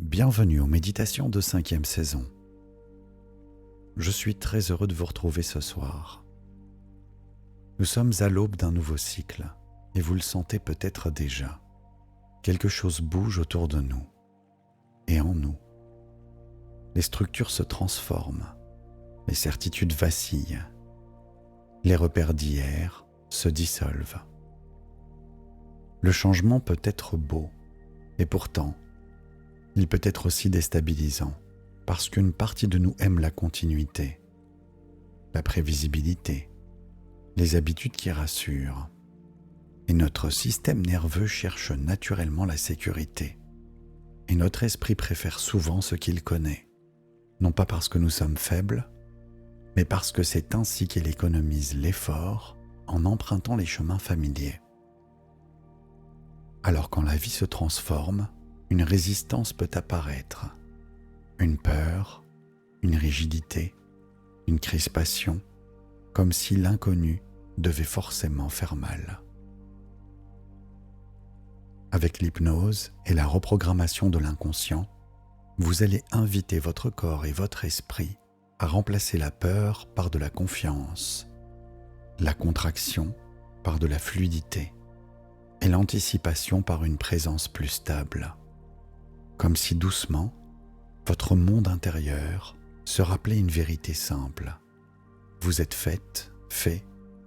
Bienvenue aux méditations de 5e saison. Je suis très heureux de vous retrouver ce soir. Nous sommes à l'aube d'un nouveau cycle et vous le sentez peut-être déjà. Quelque chose bouge autour de nous et en nous. Les structures se transforment, les certitudes vacillent, les repères d'hier se dissolvent. Le changement peut être beau et pourtant, il peut être aussi déstabilisant parce qu'une partie de nous aime la continuité, la prévisibilité, les habitudes qui rassurent. Et notre système nerveux cherche naturellement la sécurité. Et notre esprit préfère souvent ce qu'il connaît, non pas parce que nous sommes faibles, mais parce que c'est ainsi qu'il économise l'effort en empruntant les chemins familiers. Alors quand la vie se transforme, une résistance peut apparaître, une peur, une rigidité, une crispation, comme si l'inconnu devait forcément faire mal. Avec l'hypnose et la reprogrammation de l'inconscient, vous allez inviter votre corps et votre esprit à remplacer la peur par de la confiance, la contraction par de la fluidité et l'anticipation par une présence plus stable. Comme si doucement, votre monde intérieur se rappelait une vérité simple. Vous êtes fait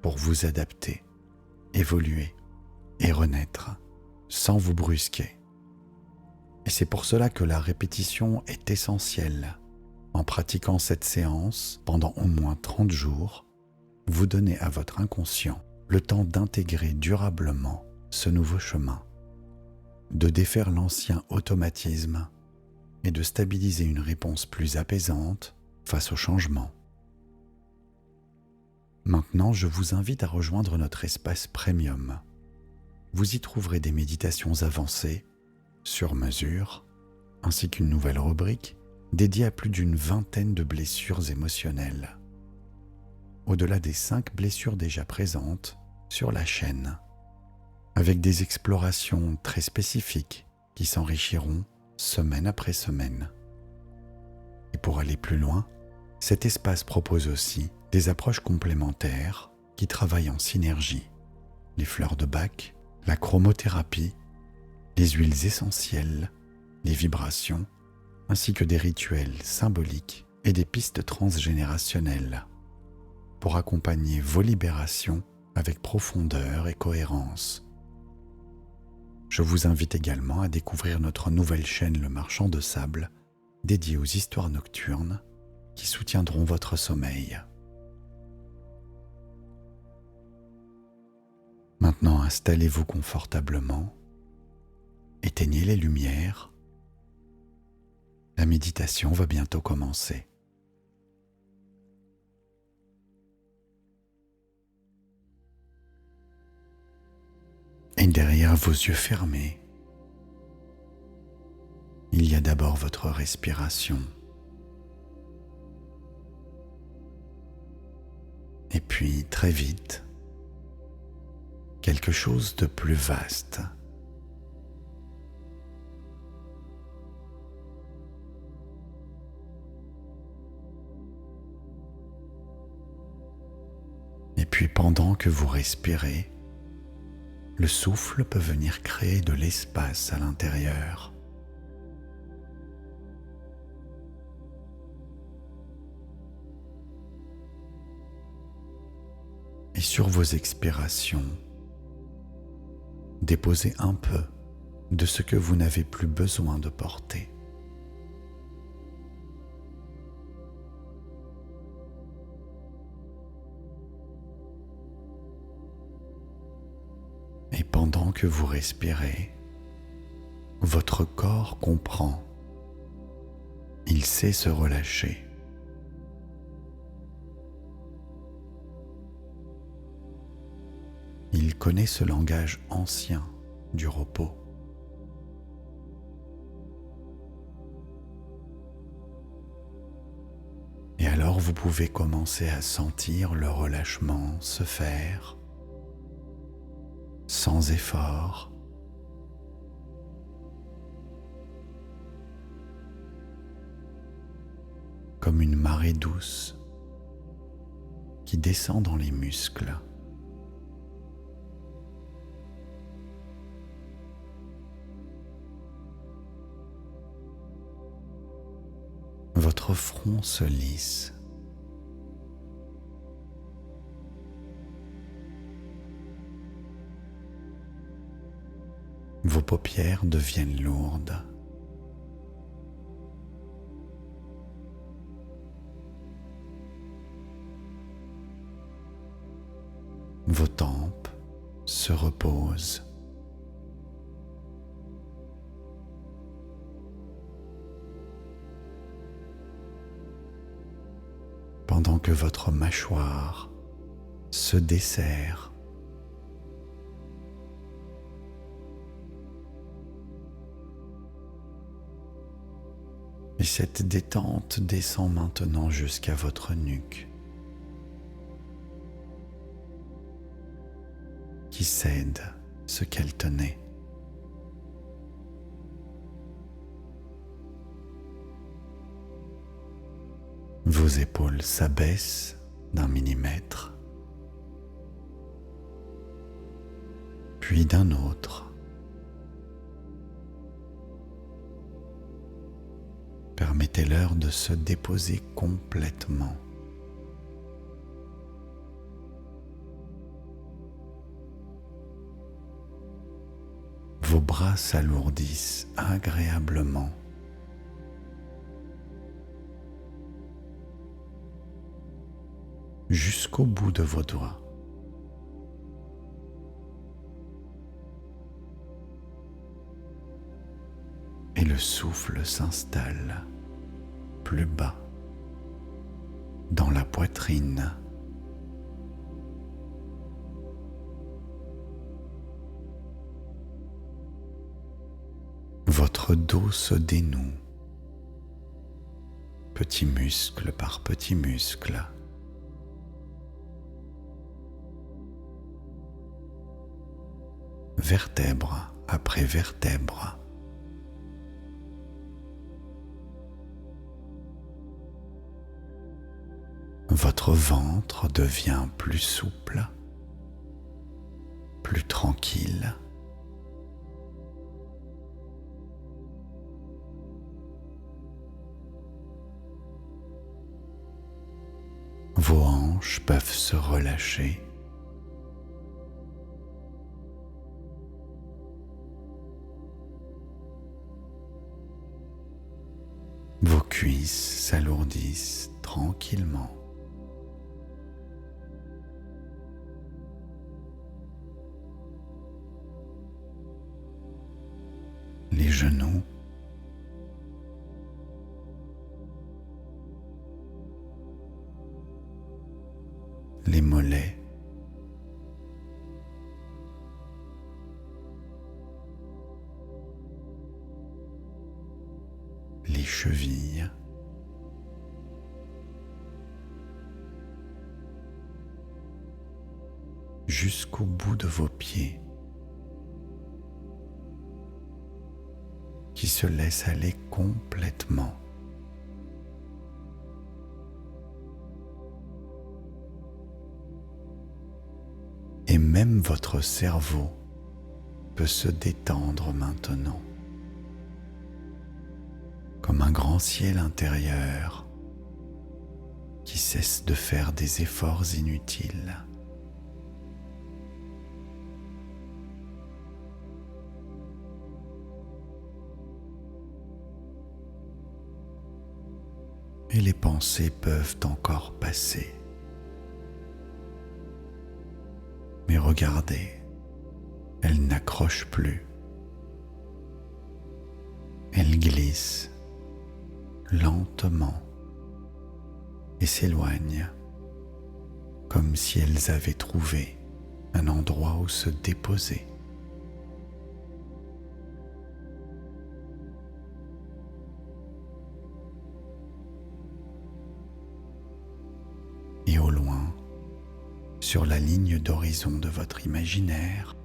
pour vous adapter, évoluer et renaître sans vous brusquer. Et c'est pour cela que la répétition est essentielle. En pratiquant cette séance pendant au moins 30 jours, vous donnez à votre inconscient le temps d'intégrer durablement ce nouveau chemin, de défaire l'ancien automatisme et de stabiliser une réponse plus apaisante face au changement. Maintenant, je vous invite à rejoindre notre espace premium. Vous y trouverez des méditations avancées, sur mesure, ainsi qu'une nouvelle rubrique dédiée à plus d'une vingtaine de blessures émotionnelles, au-delà des 5 blessures déjà présentes sur la chaîne, avec des explorations très spécifiques qui s'enrichiront semaine après semaine. Et pour aller plus loin, cet espace propose aussi des approches complémentaires qui travaillent en synergie. Les fleurs de Bach, la chromothérapie, les huiles essentielles, les vibrations, ainsi que des rituels symboliques et des pistes transgénérationnelles pour accompagner vos libérations avec profondeur et cohérence. Je vous invite également à découvrir notre nouvelle chaîne Le Marchand de Sable, dédiée aux histoires nocturnes qui soutiendront votre sommeil. Maintenant, installez-vous confortablement, éteignez les lumières. La méditation va bientôt commencer. Et derrière vos yeux fermés, il y a d'abord votre respiration. Et puis, très vite, quelque chose de plus vaste. Et puis, pendant que vous respirez, le souffle peut venir créer de l'espace à l'intérieur. Et sur vos expirations, déposez un peu de ce que vous n'avez plus besoin de porter. Et pendant que vous respirez, votre corps comprend. Il sait se relâcher. Il connaît ce langage ancien du repos. Et alors vous pouvez commencer à sentir le relâchement se faire sans effort, comme une marée douce qui descend dans les muscles. Votre front se lisse. Vos paupières deviennent lourdes. Vos tempes se reposent. Pendant que votre mâchoire se desserre. Et cette détente descend maintenant jusqu'à votre nuque, qui cède ce qu'elle tenait. Vos épaules s'abaissent d'1 millimètre, puis d'un autre. Permettez-leur de se déposer complètement. Vos bras s'alourdissent agréablement. Jusqu'au bout de vos doigts. Et le souffle s'installe plus bas dans la poitrine. Votre dos se dénoue, petit muscle par petit muscle. Vertèbre après vertèbre. Votre ventre devient plus souple, plus tranquille. Vos hanches peuvent se relâcher. Vos cuisses s'alourdissent tranquillement. Les genoux, les mollets, les chevilles, jusqu'au bout de vos pieds, qui se laissent aller complètement. Et même votre cerveau peut se détendre maintenant, comme un grand ciel intérieur qui cesse de faire des efforts inutiles. Et les pensées peuvent encore passer. Mais regardez, elles n'accrochent plus. Elles glissent lentement et s'éloignent, comme si elles avaient trouvé un endroit où se déposer. Et au loin, sur la ligne d'horizon de votre imaginaire,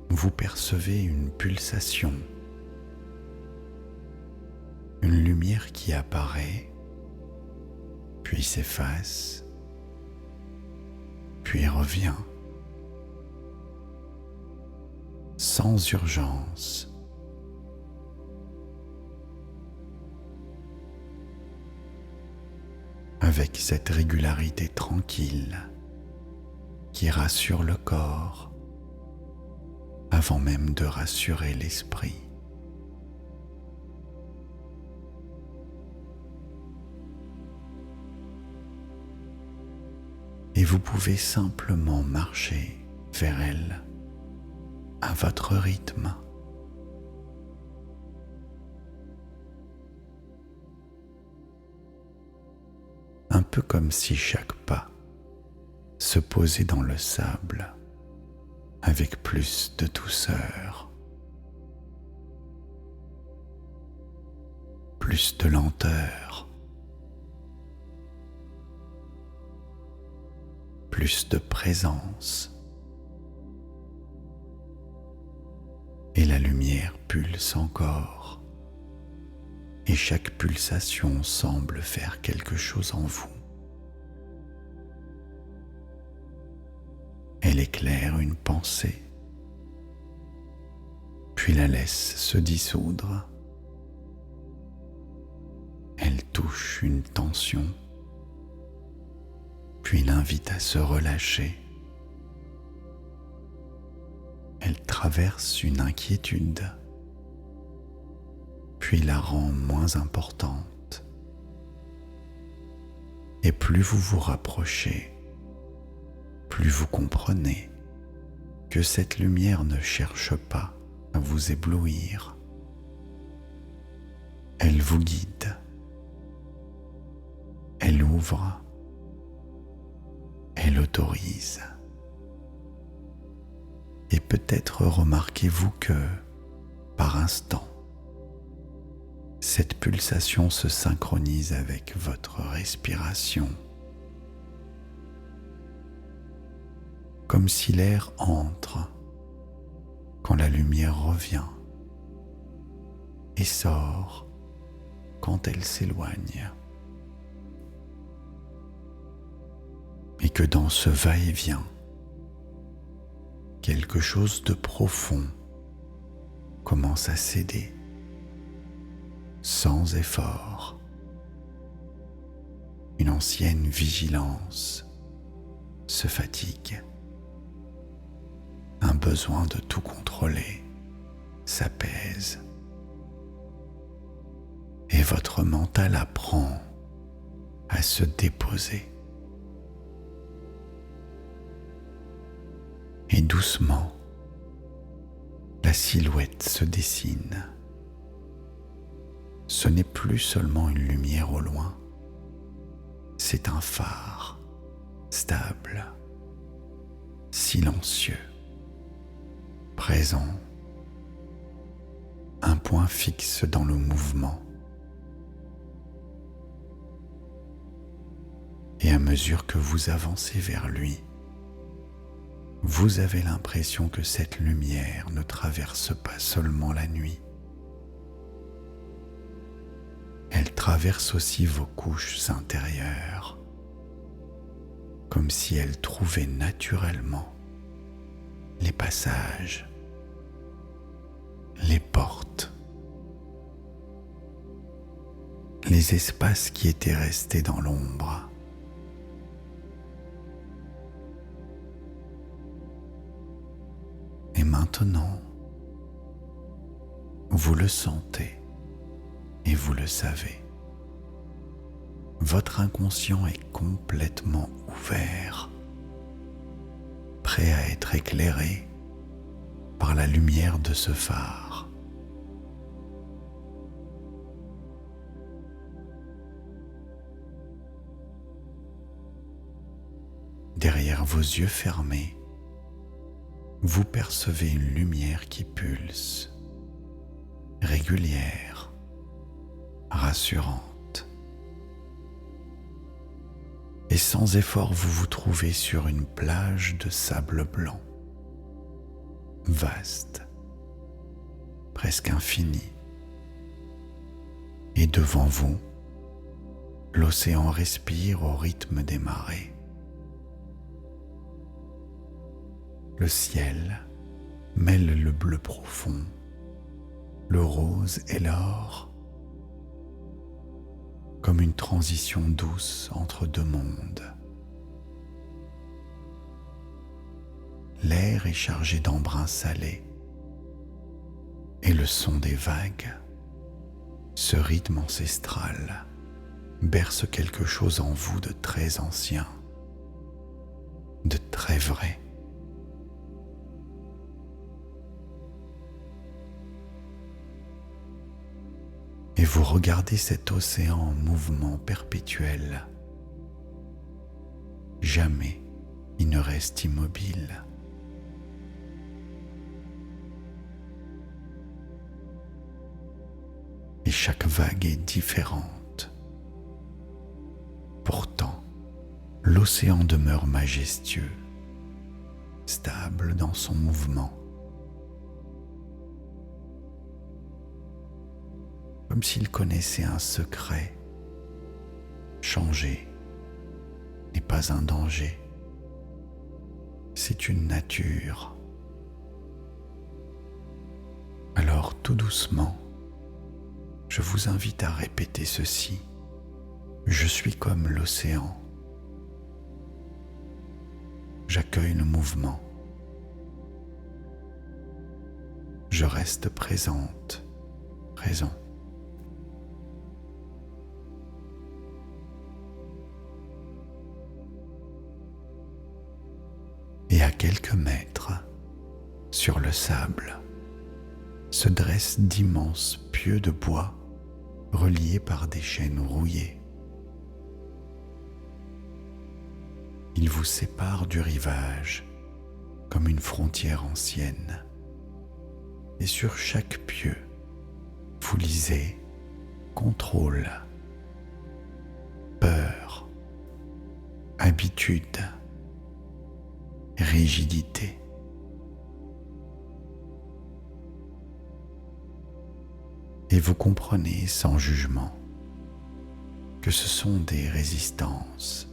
vous percevez une pulsation, une lumière qui apparaît, puis s'efface, puis revient, sans urgence. Avec cette régularité tranquille qui rassure le corps avant même de rassurer l'esprit. Et vous pouvez simplement marcher vers elle à votre rythme. Un peu comme si chaque pas se posait dans le sable avec plus de douceur, plus de lenteur, plus de présence. Et la lumière pulse encore, et chaque pulsation semble faire quelque chose en vous. Elle éclaire une pensée, puis la laisse se dissoudre. Elle touche une tension, puis l'invite à se relâcher. Elle traverse une inquiétude, puis la rend moins importante. Et plus vous vous rapprochez, plus vous comprenez que cette lumière ne cherche pas à vous éblouir. Elle vous guide, elle ouvre, elle autorise. Et peut-être remarquez-vous que, par instant, cette pulsation se synchronise avec votre respiration, comme si l'air entre quand la lumière revient et sort quand elle s'éloigne. Et que dans ce va-et-vient, quelque chose de profond commence à céder, sans effort. Une ancienne vigilance se fatigue. Un besoin de tout contrôler s'apaise. Et votre mental apprend à se déposer. Et doucement, la silhouette se dessine. Ce n'est plus seulement une lumière au loin, c'est un phare, stable, silencieux, présent, un point fixe dans le mouvement. Et à mesure que vous avancez vers lui, vous avez l'impression que cette lumière ne traverse pas seulement la nuit. Elle traverse aussi vos couches intérieures, comme si elle trouvait naturellement les passages, les portes, les espaces qui étaient restés dans l'ombre. Et maintenant, vous le sentez et vous le savez. Votre inconscient est complètement ouvert, prêt à être éclairé par la lumière de ce phare. Derrière vos yeux fermés, vous percevez une lumière qui pulse, régulière, rassurante. Et sans effort, vous vous trouvez sur une plage de sable blanc, vaste, presque infinie. Et devant vous, l'océan respire au rythme des marées. Le ciel mêle le bleu profond, le rose et l'or, comme une transition douce entre deux mondes. L'air est chargé d'embruns salés et le son des vagues, ce rythme ancestral, berce quelque chose en vous de très ancien, de très vrai. Et vous regardez cet océan en mouvement perpétuel. Jamais il ne reste immobile. Et chaque vague est différente. Pourtant, l'océan demeure majestueux, stable dans son mouvement. Comme s'il connaissait un secret. Changer n'est pas un danger, c'est une nature. Alors tout doucement, je vous invite à répéter ceci. Je suis comme l'océan. J'accueille le mouvement. Je reste présente, présent. Et à quelques mètres, sur le sable, se dressent d'immenses pieux de bois reliés par des chaînes rouillées. Ils vous séparent du rivage comme une frontière ancienne. Et sur chaque pieu, vous lisez contrôle, peur, habitude, rigidité. Et vous comprenez sans jugement que ce sont des résistances,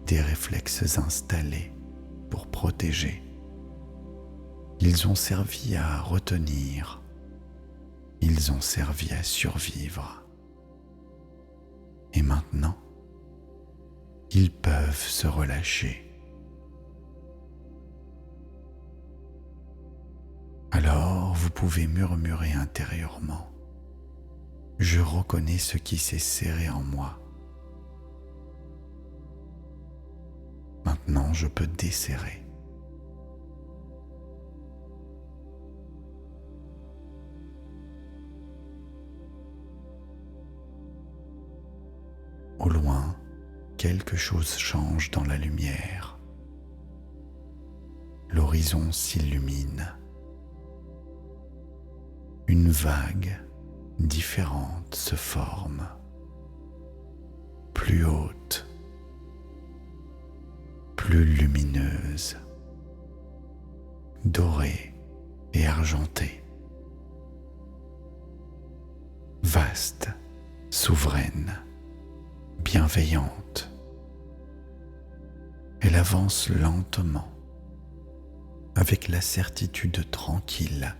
des réflexes installés pour protéger. Ils ont servi à retenir, ils ont servi à survivre. Et maintenant, ils peuvent se relâcher. Alors vous pouvez murmurer intérieurement, « Je reconnais ce qui s'est serré en moi. Maintenant je peux desserrer. » Au loin, quelque chose change dans la lumière. L'horizon s'illumine. Une vague différente se forme, plus haute, plus lumineuse, dorée et argentée, vaste, souveraine, bienveillante. Elle avance lentement, avec la certitude tranquille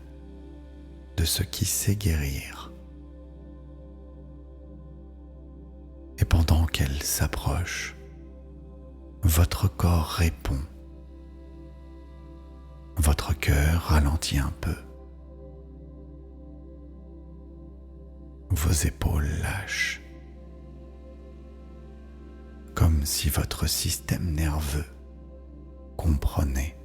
de ce qui sait guérir. Et pendant qu'elle s'approche, votre corps répond. Votre cœur ralentit un peu. Vos épaules lâchent, comme si votre système nerveux comprenait.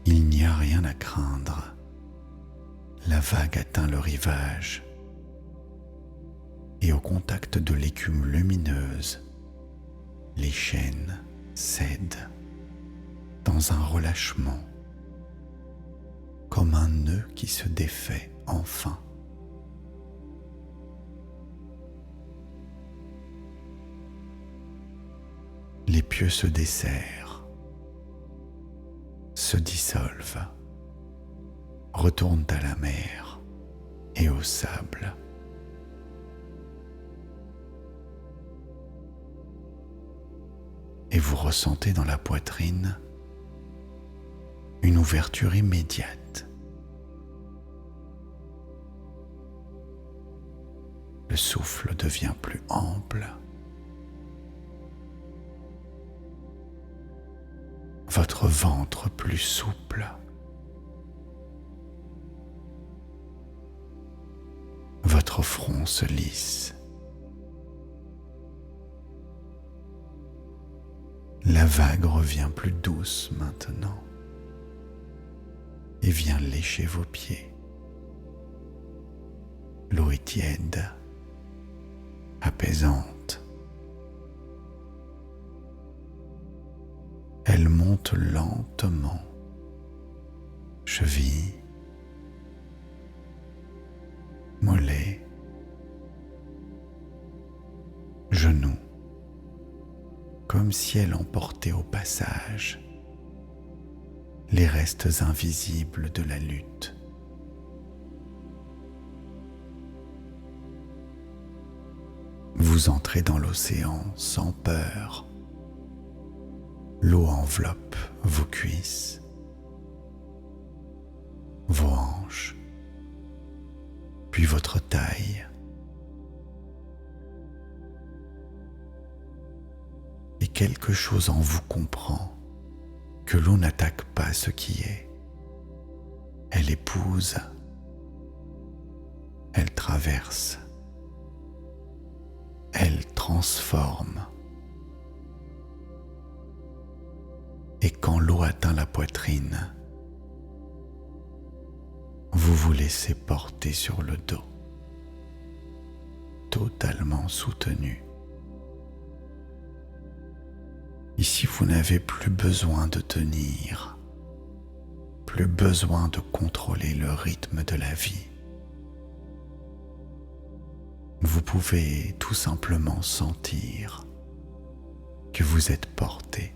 Il n'y a rien à craindre. La vague atteint le rivage et au contact de l'écume lumineuse, les chaînes cèdent dans un relâchement, comme un nœud qui se défait enfin. Les pieux se desserrent, se dissolvent retournent à la mer et au sable. Et vous ressentez dans la poitrine une ouverture immédiate. Le souffle devient plus ample. Votre ventre plus souple. Votre front se lisse. La vague revient plus douce maintenant et vient lécher vos pieds. L'eau est tiède, apaisante. Elle monte lentement, cheville, mollet, genoux, comme si elle emportait au passage les restes invisibles de la lutte. Vous entrez dans l'océan sans peur. L'eau enveloppe vos cuisses, vos hanches, puis votre taille. Et quelque chose en vous comprend que l'eau n'attaque pas ce qui est. Elle épouse, elle traverse, elle transforme. Et quand l'eau atteint la poitrine, vous vous laissez porter sur le dos, totalement soutenu. Ici, vous n'avez plus besoin de tenir, plus besoin de contrôler le rythme de la vie. Vous pouvez tout simplement sentir que vous êtes porté.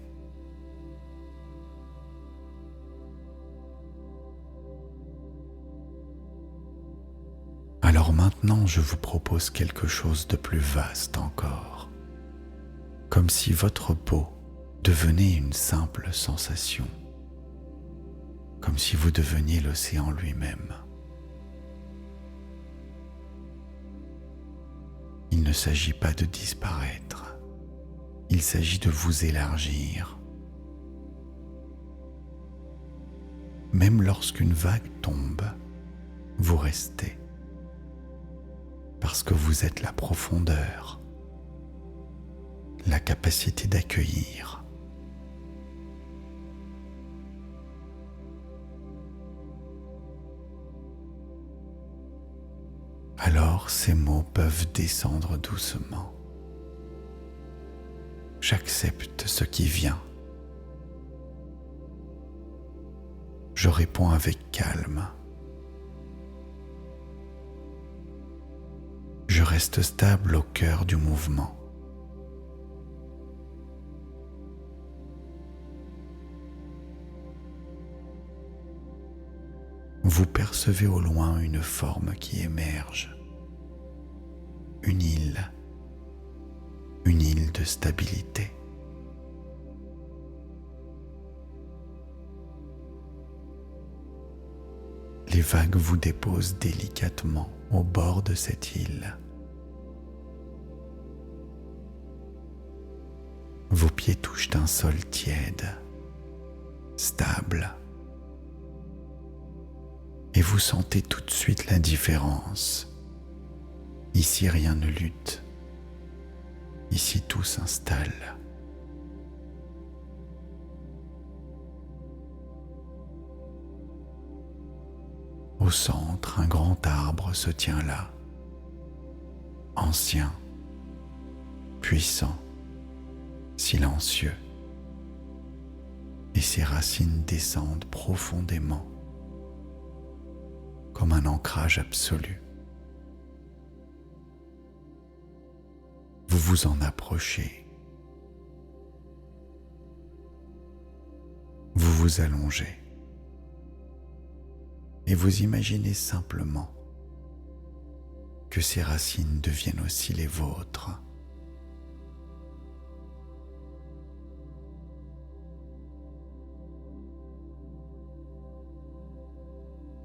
Alors maintenant, je vous propose quelque chose de plus vaste encore, comme si votre peau devenait une simple sensation, comme si vous deveniez l'océan lui-même. Il ne s'agit pas de disparaître, il s'agit de vous élargir. Même lorsqu'une vague tombe, vous restez, parce que vous êtes la profondeur, la capacité d'accueillir. Alors ces mots peuvent descendre doucement. J'accepte ce qui vient. Je réponds avec calme. Je reste stable au cœur du mouvement. Vous percevez au loin une forme qui émerge, une île de stabilité. Les vagues vous déposent délicatement au bord de cette île. Vos pieds touchent un sol tiède, stable. Et vous sentez tout de suite la différence. Ici, rien ne lutte. Ici, tout s'installe. Au centre, un grand arbre se tient là, ancien, puissant, silencieux. Et ses racines descendent profondément, comme un ancrage absolu. Vous vous en approchez. Vous vous allongez. et vous imaginez simplement que ces racines deviennent aussi les vôtres.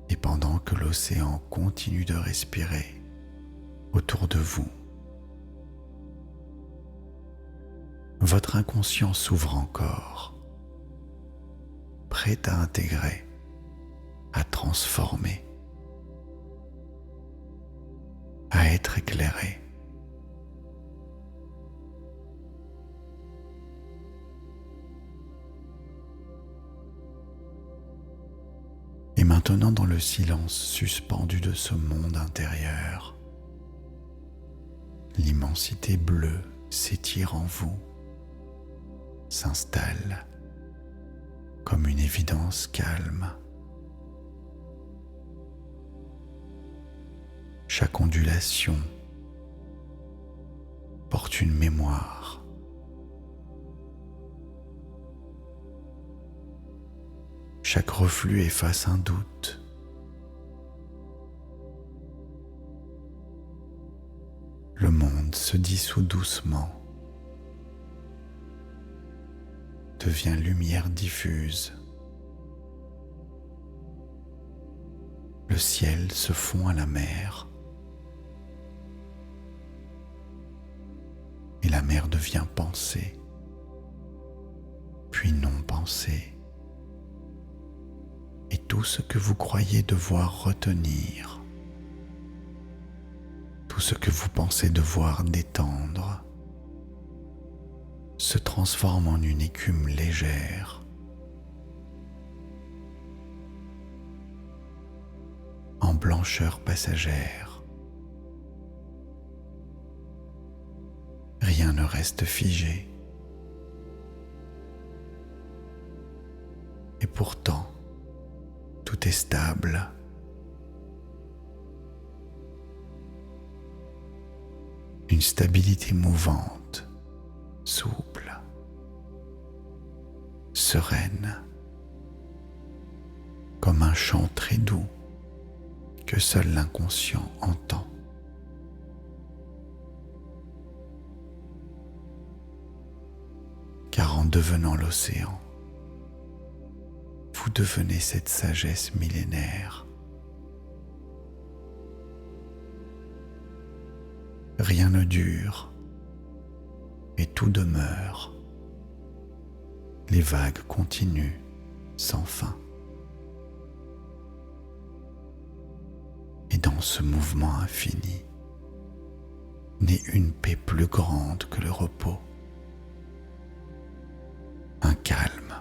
Et pendant que l'océan continue de respirer autour de vous, votre inconscient s'ouvre encore, prêt à intégrer, à transformer, à être éclairé. Et maintenant, dans le silence suspendu de ce monde intérieur, l'immensité bleue s'étire en vous, s'installe comme une évidence calme. Chaque ondulation porte une mémoire. Chaque reflux efface un doute. Le monde se dissout doucement, devient lumière diffuse. Le ciel se fond à la mer et la mer devient pensée, puis non-pensée. Et tout ce que vous croyez devoir retenir, tout ce que vous pensez devoir détendre, se transforme en une écume légère, en blancheur passagère. Rien ne reste figé. Et pourtant, tout est stable. Une stabilité mouvante, souple, sereine, comme un chant très doux que seul l'inconscient entend. Car en devenant l'océan, vous devenez cette sagesse millénaire. Rien ne dure et tout demeure. Les vagues continuent sans fin. Et dans ce mouvement infini, naît une paix plus grande que le repos. Un calme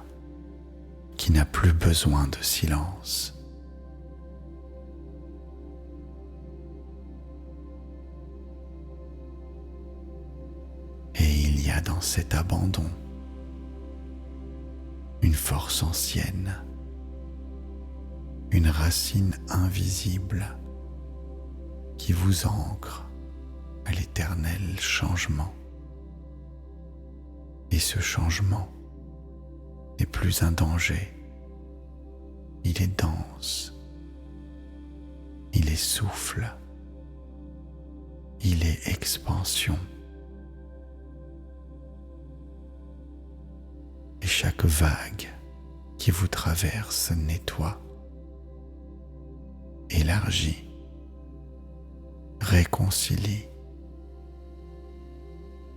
qui n'a plus besoin de silence. Et il y a dans cet abandon une force ancienne, une racine invisible qui vous ancre à l'éternel changement. Et ce changement n'est plus un danger, il est dense, il est souffle, il est expansion. Et chaque vague qui vous traverse nettoie, élargit, réconcilie.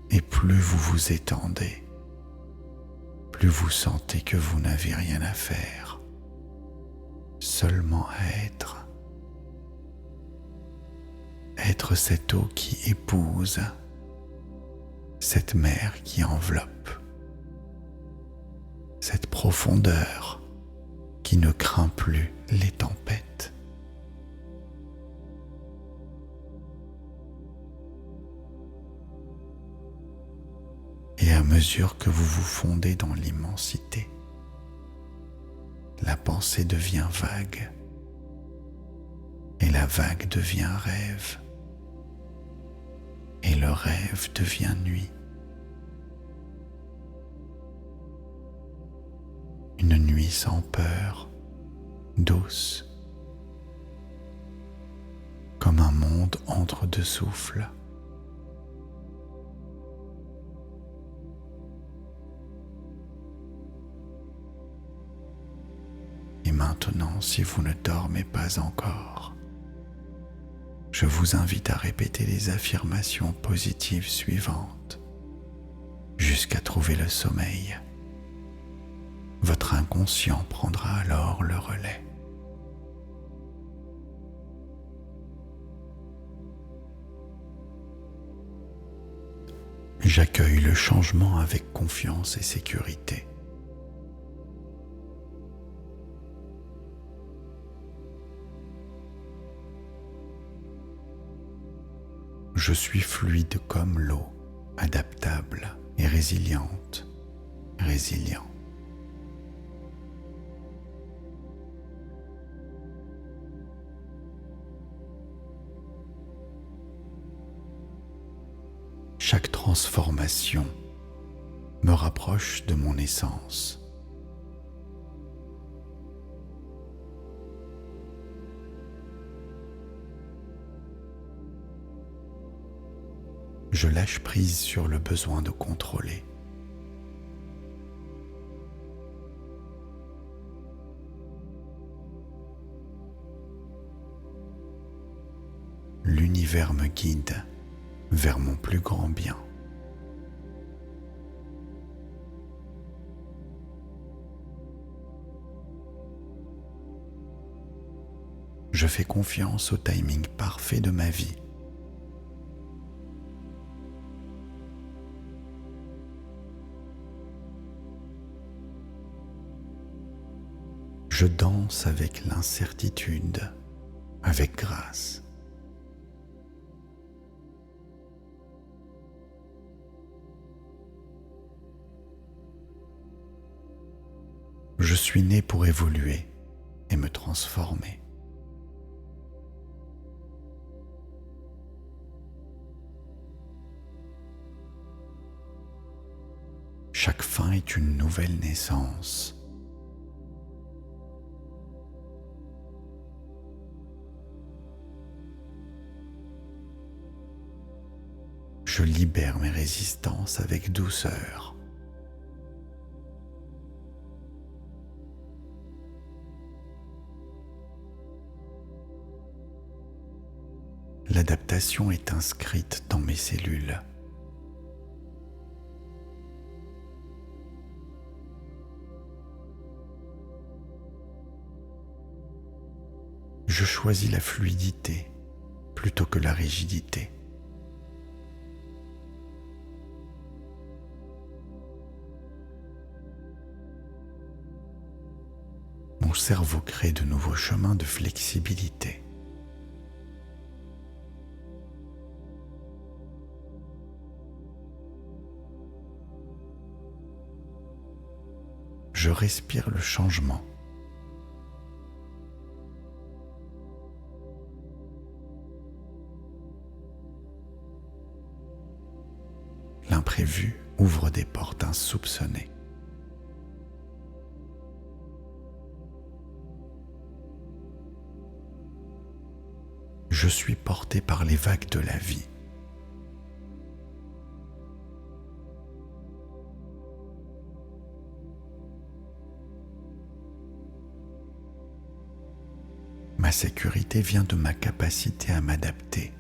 Et plus vous vous étendez, plus vous sentez que vous n'avez rien à faire, seulement à être. Être cette eau qui épouse, cette mer qui enveloppe, cette profondeur qui ne craint plus les tempêtes. Et à mesure que vous vous fondez dans l'immensité, la pensée devient vague et la vague devient rêve et le rêve devient nuit. Une nuit sans peur, douce, comme un monde entre deux souffles. Et maintenant, si vous ne dormez pas encore, je vous invite à répéter les affirmations positives suivantes jusqu'à trouver le sommeil. Votre inconscient prendra alors le relais. J'accueille le changement avec confiance et sécurité. Je suis fluide comme l'eau, adaptable et résiliente, résilient. Chaque transformation me rapproche de mon essence. Je lâche prise sur le besoin de contrôler. L'univers me guide vers mon plus grand bien. Je fais confiance au timing parfait de ma vie. Je danse avec l'incertitude, avec grâce. Je suis né pour évoluer et me transformer. Chaque fin est une nouvelle naissance. Je libère mes résistances avec douceur. L'adaptation est inscrite dans mes cellules. Je choisis la fluidité plutôt que la rigidité. Mon cerveau crée de nouveaux chemins de flexibilité. Je respire le changement. L'imprévu ouvre des portes insoupçonnées. Je suis porté par les vagues de la vie. Ma sécurité vient de ma capacité à m'adapter.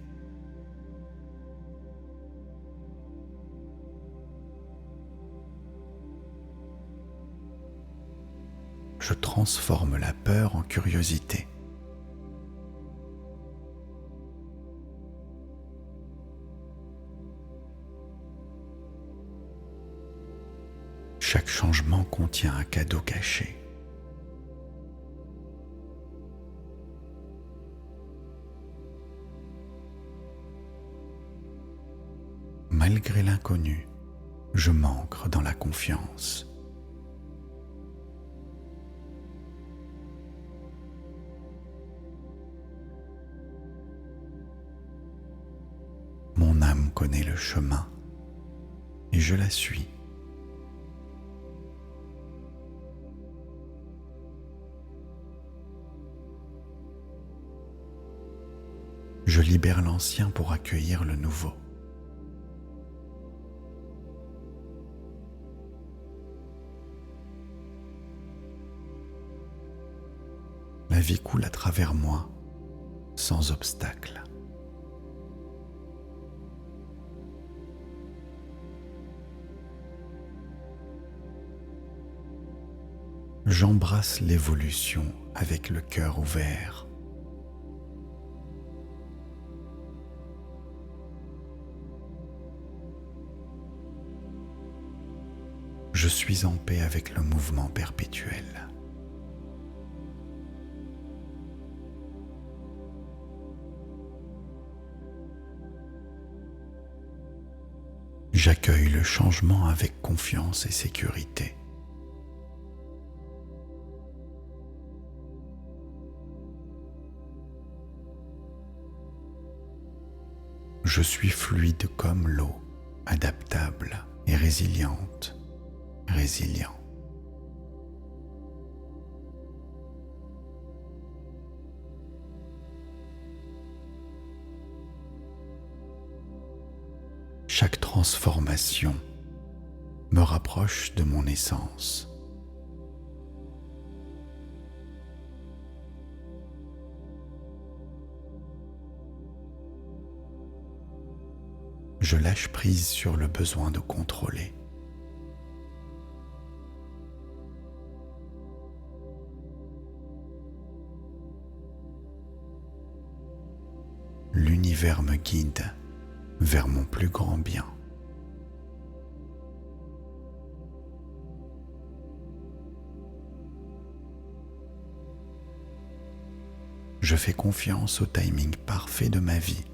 Je transforme la peur en curiosité. Chaque changement contient un cadeau caché. Malgré l'inconnu, je m'ancre dans la confiance. Mon âme connaît le chemin et je la suis. Je libère l'ancien pour accueillir le nouveau. La vie coule à travers moi, sans obstacle. J'embrasse l'évolution avec le cœur ouvert. Je suis en paix avec le mouvement perpétuel. J'accueille le changement avec confiance et sécurité. Je suis fluide comme l'eau, adaptable et résiliente, résilient. Chaque transformation me rapproche de mon essence. Je lâche prise sur le besoin de contrôler. L'univers me guide vers mon plus grand bien. Je fais confiance au timing parfait de ma vie.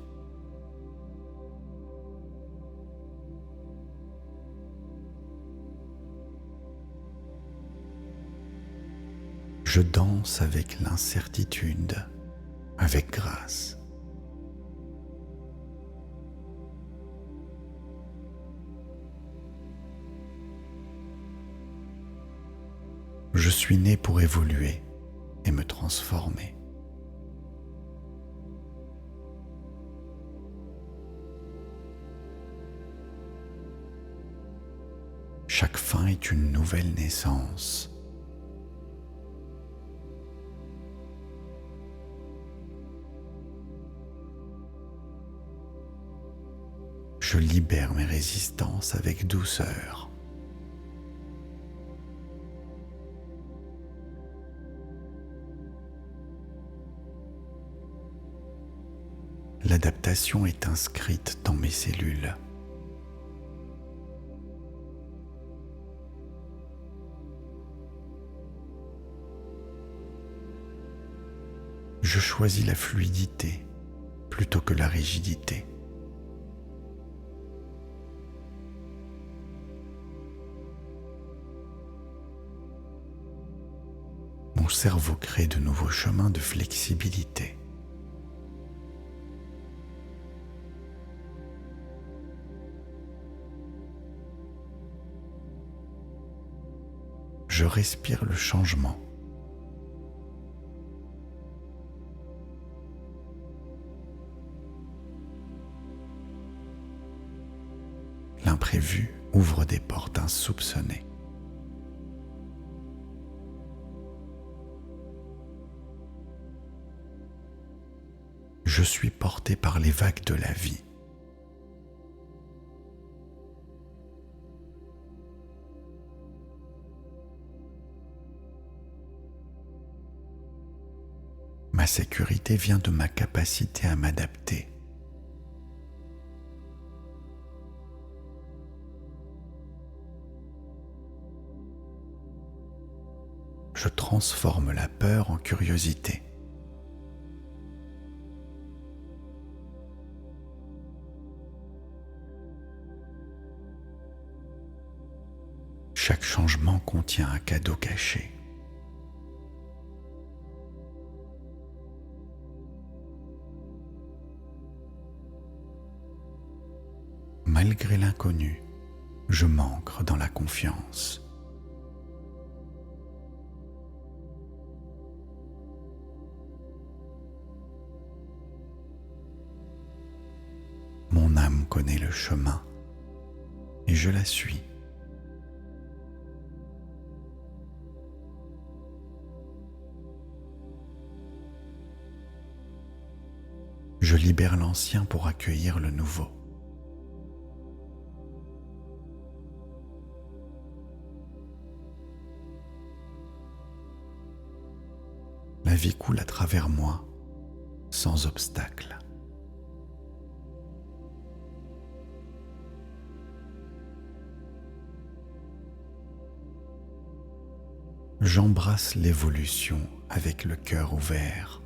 Je danse avec l'incertitude, avec grâce. Je suis né pour évoluer et me transformer. Chaque fin est une nouvelle naissance. Je libère mes résistances avec douceur. L'adaptation est inscrite dans mes cellules. Je choisis la fluidité plutôt que la rigidité. Mon cerveau crée de nouveaux chemins de flexibilité. Je respire le changement. L'imprévu ouvre des portes insoupçonnées. Je suis porté par les vagues de la vie. Ma sécurité vient de ma capacité à m'adapter. Je transforme la peur en curiosité. Chaque changement contient un cadeau caché. Malgré l'inconnu, je m'ancre dans la confiance. connaît le chemin et je la suis. Je libère l'ancien pour accueillir le nouveau. La vie coule à travers moi, sans obstacle. J'embrasse l'évolution avec le cœur ouvert.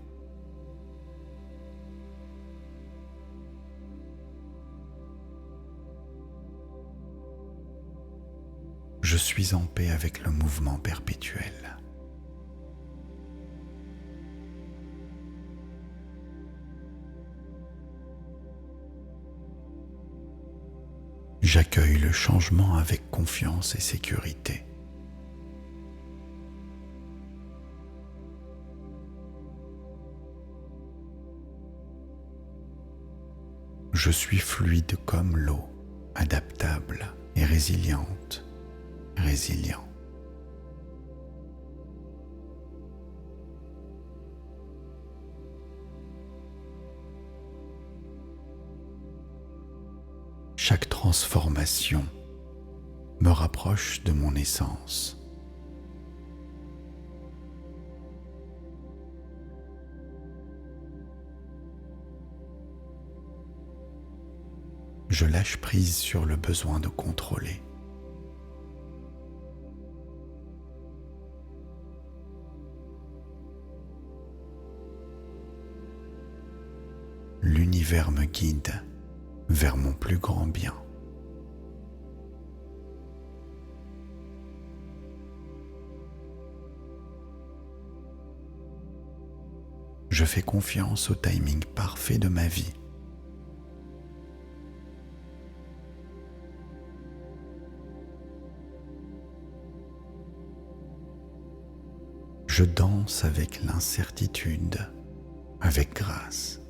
Je suis en paix avec le mouvement perpétuel. J'accueille le changement avec confiance et sécurité. Je suis fluide comme l'eau, adaptable et résiliente, résilient. Chaque transformation me rapproche de mon essence. Je lâche prise sur le besoin de contrôler. L'univers me guide vers mon plus grand bien. Je fais confiance au timing parfait de ma vie. Je danse avec l'incertitude, avec grâce.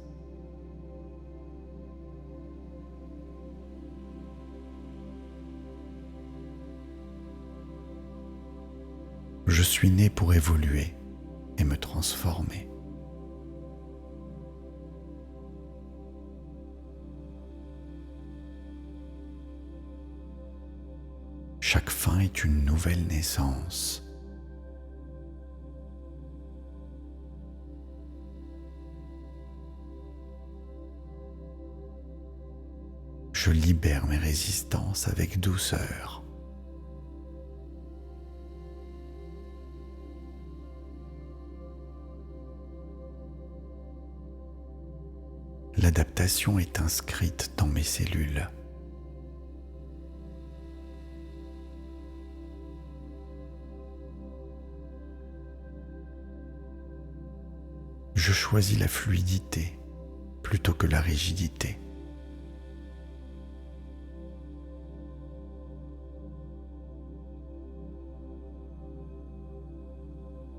Je suis né pour évoluer et me transformer. Chaque fin est une nouvelle naissance. Je libère mes résistances avec douceur. L'adaptation est inscrite dans mes cellules. Je choisis la fluidité plutôt que la rigidité.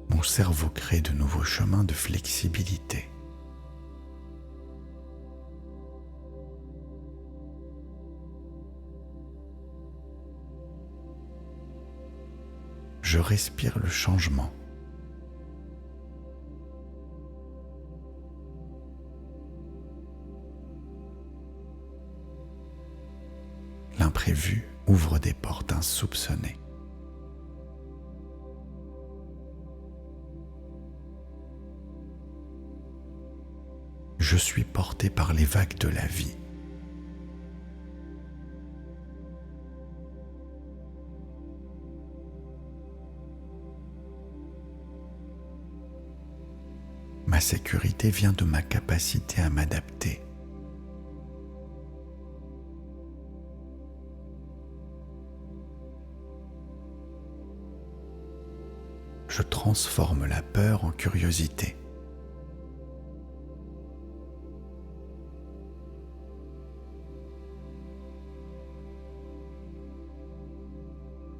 Mon cerveau crée de nouveaux chemins de flexibilité. Je respire le changement. L'imprévu ouvre des portes insoupçonnées. Je suis porté par les vagues de la vie. Ma sécurité vient de ma capacité à m'adapter. Je transforme la peur en curiosité.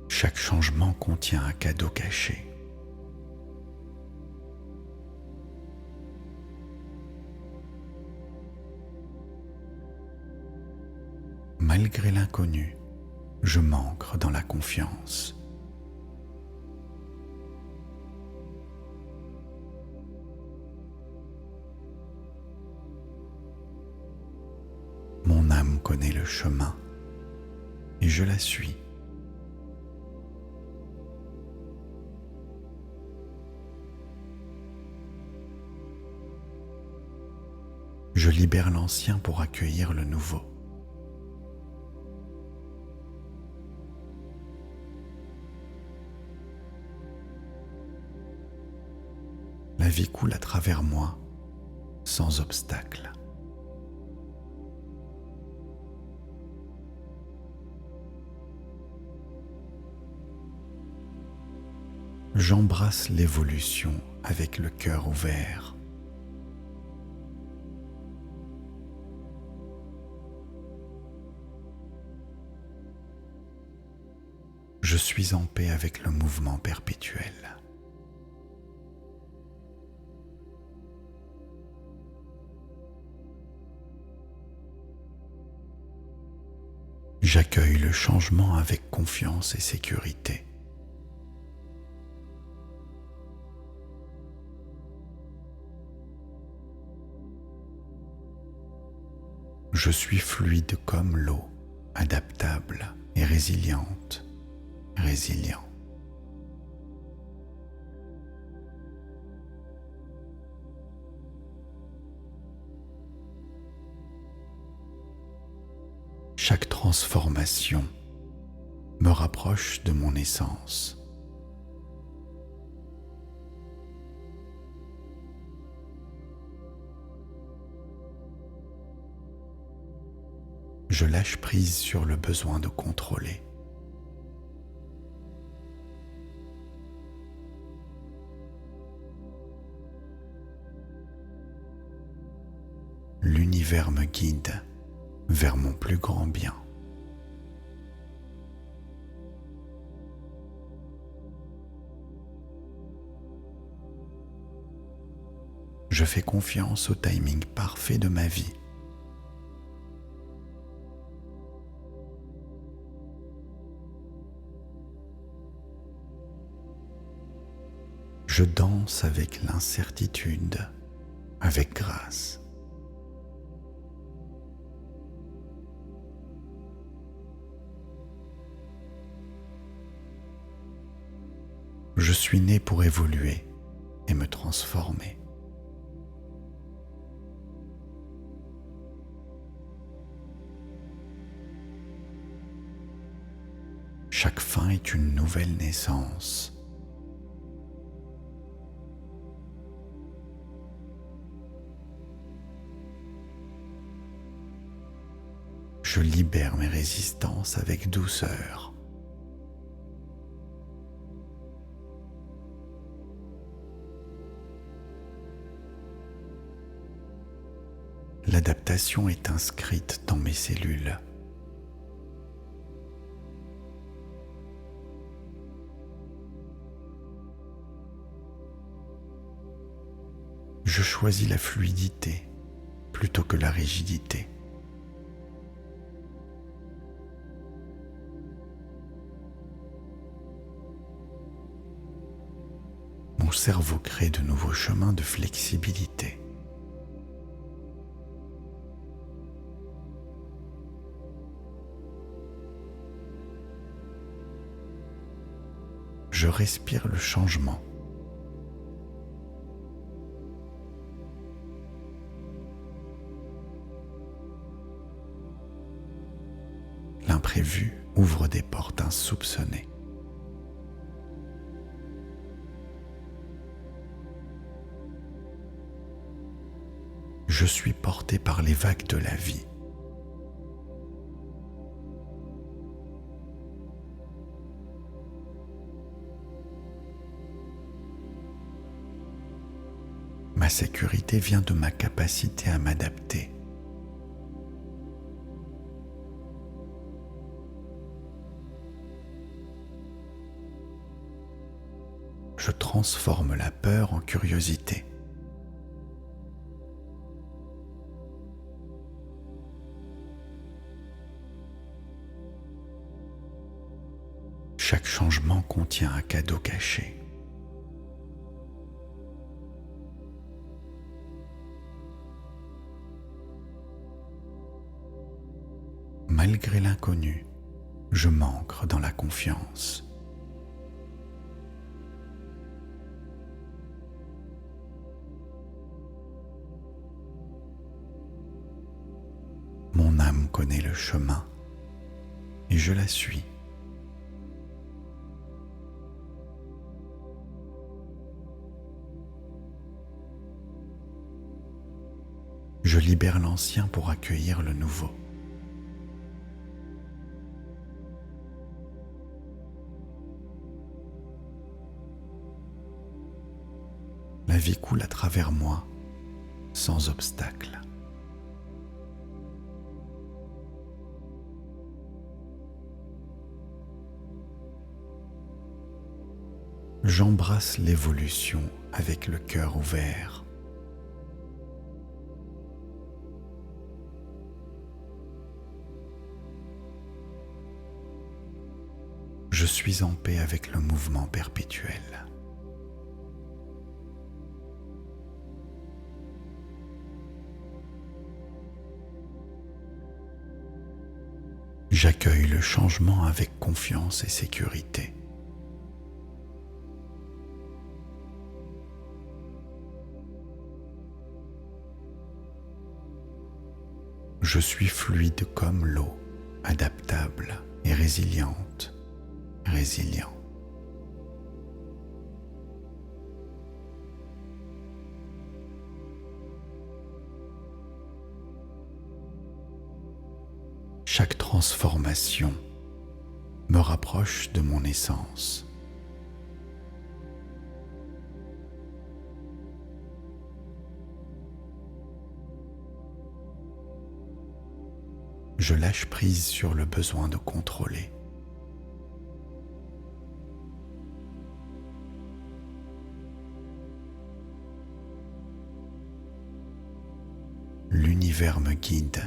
Chaque changement contient un cadeau caché. Malgré l'inconnu, je m'ancre dans la confiance. Mon âme connaît le chemin et je la suis. Je libère l'ancien pour accueillir le nouveau. La vie coule à travers moi sans obstacle. J'embrasse l'évolution avec le cœur ouvert. Je suis en paix avec le mouvement perpétuel. J'accueille le changement avec confiance et sécurité. Je suis fluide comme l'eau, adaptable et résiliente, résilient. Chaque transformation me rapproche de mon essence. Je lâche prise sur le besoin de contrôler. L'univers me guide vers mon plus grand bien. Je fais confiance au timing parfait de ma vie. Je danse avec l'incertitude, avec grâce. Je suis né pour évoluer et me transformer. Chaque fin est une nouvelle naissance. Je libère mes résistances avec douceur. L'adaptation est inscrite dans mes cellules. Je choisis la fluidité plutôt que la rigidité. Mon cerveau crée de nouveaux chemins de flexibilité. Je respire le changement. L'imprévu ouvre des portes insoupçonnées. Je suis porté par les vagues de la vie. Ma sécurité vient de ma capacité à m'adapter. Je transforme la peur en curiosité. changement contient un cadeau caché. Malgré l'inconnu, je m'ancre dans la confiance. Mon âme connaît le chemin et je la suis. Je libère l'ancien pour accueillir le nouveau. La vie coule à travers moi sans obstacle. J'embrasse l'évolution avec le cœur ouvert. Je suis en paix avec le mouvement perpétuel. J'accueille le changement avec confiance et sécurité. Je suis fluide comme l'eau, adaptable et résiliente, résilient. Chaque transformation me rapproche de mon essence. Je lâche prise sur le besoin de contrôler. L'univers me guide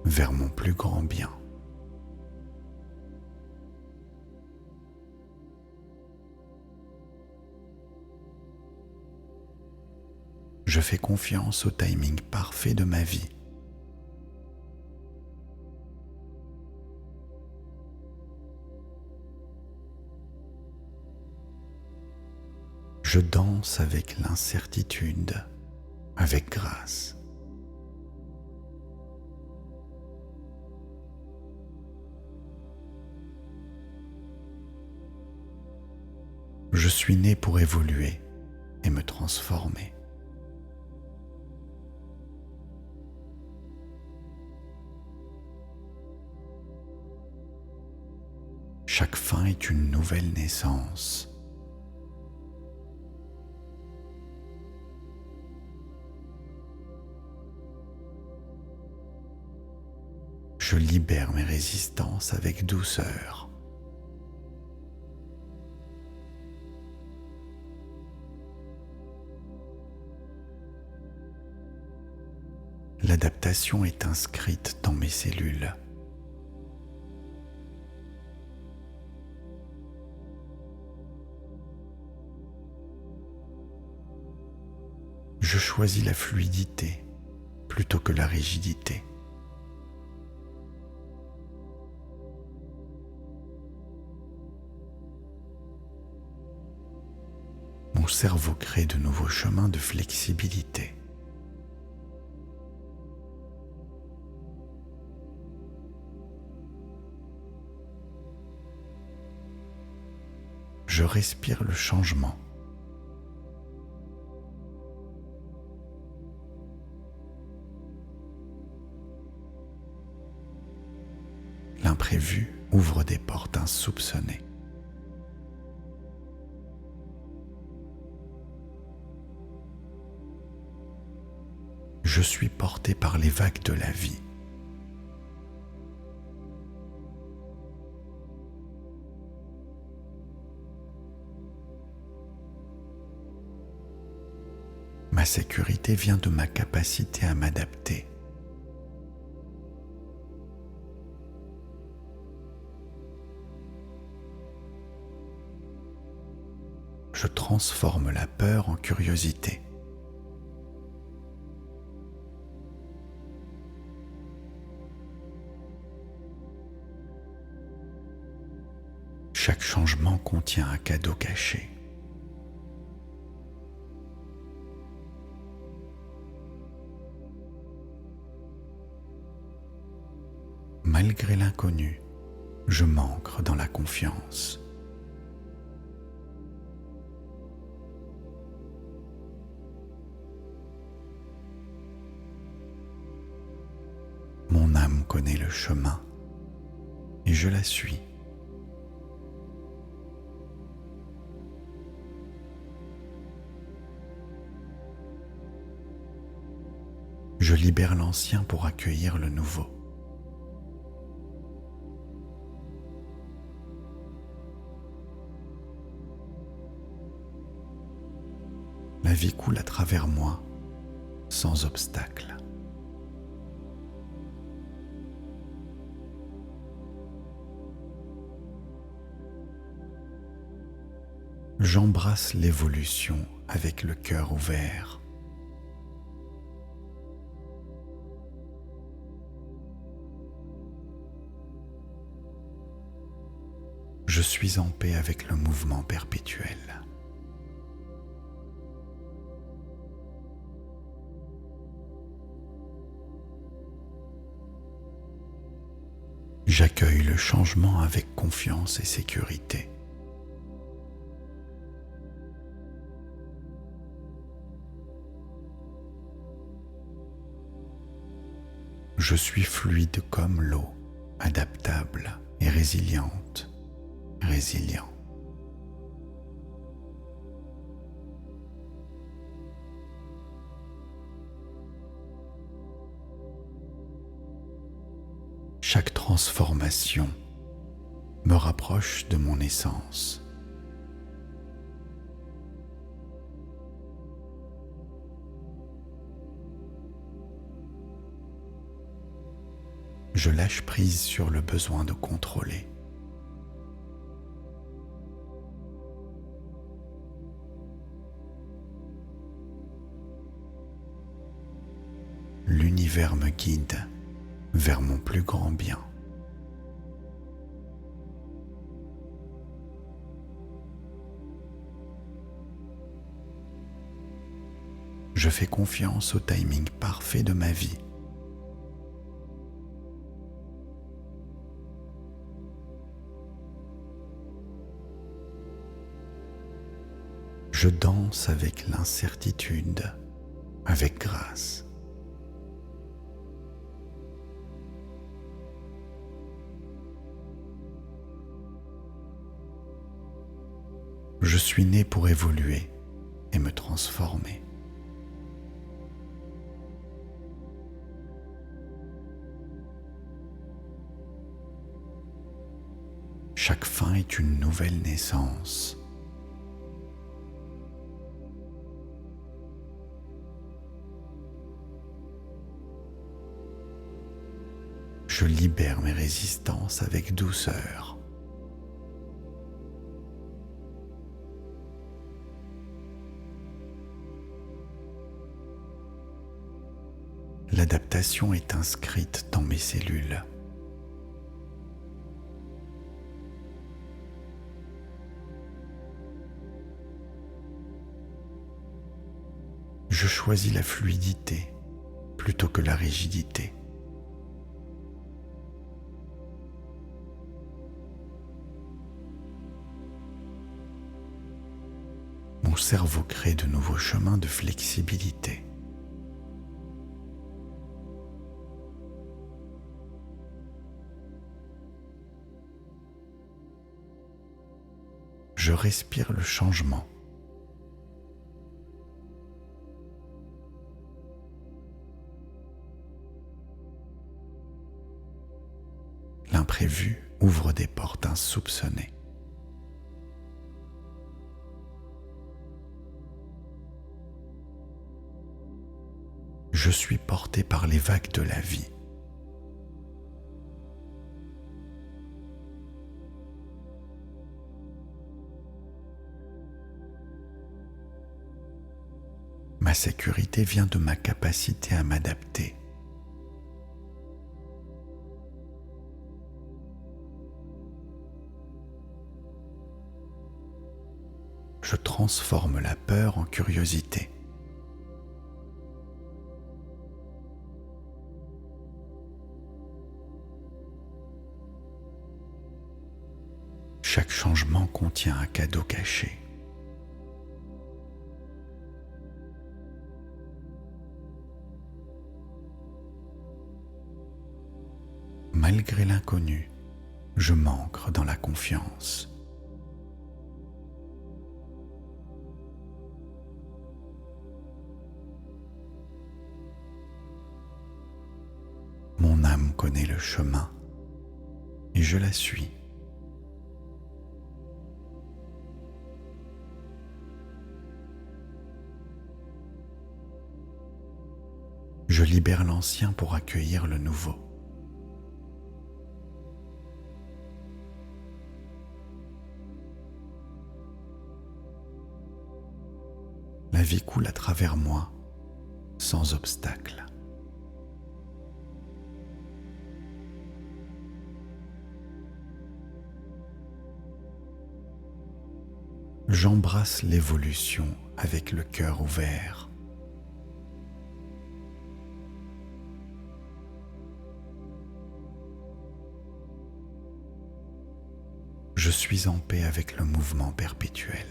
vers mon plus grand bien. Je fais confiance au timing parfait de ma vie. Je danse avec l'incertitude, avec grâce. Je suis né pour évoluer et me transformer. Chaque fin est une nouvelle naissance. Je libère mes résistances avec douceur. L'adaptation est inscrite dans mes cellules. Je choisis la fluidité plutôt que la rigidité. Mon cerveau crée de nouveaux chemins de flexibilité. Je respire le changement. L'imprévu ouvre des portes insoupçonnées. Je suis porté par les vagues de la vie. Ma sécurité vient de ma capacité à m'adapter. je transforme la peur en curiosité. Chaque changement contient un cadeau caché. Malgré l'inconnu, je m'ancre dans la confiance. Mon âme connaît le chemin et je la suis. Je libère l'ancien pour accueillir le nouveau. La vie coule à travers moi, sans obstacle. J'embrasse l'évolution avec le cœur ouvert. Je suis en paix avec le mouvement perpétuel. J'accueille le changement avec confiance et sécurité. Je suis fluide comme l'eau, adaptable et résiliente, résilient. Chaque transformation me rapproche de mon essence. Je lâche prise sur le besoin de contrôler. L'univers me guide vers mon plus grand bien. Je fais confiance au timing parfait de ma vie. Je danse avec l'incertitude, avec grâce. Je suis né pour évoluer et me transformer. Chaque fin est une nouvelle naissance. Je libère mes résistances avec douceur. L'adaptation est inscrite dans mes cellules. Je choisis la fluidité plutôt que la rigidité. Mon cerveau crée de nouveaux chemins de flexibilité. Je respire le changement. L'imprévu ouvre des portes insoupçonnées. Je suis porté par les vagues de la vie. Ma sécurité vient de ma capacité à m'adapter. Je transforme la peur en curiosité. Chaque changement contient un cadeau caché. Malgré l'inconnu, je m'ancre dans la confiance. Mon âme connaît le chemin et je la suis. Je libère l'ancien pour accueillir le nouveau. La vie coule à travers moi, sans obstacle. J'embrasse l'évolution avec le cœur ouvert. Je suis en paix avec le mouvement perpétuel.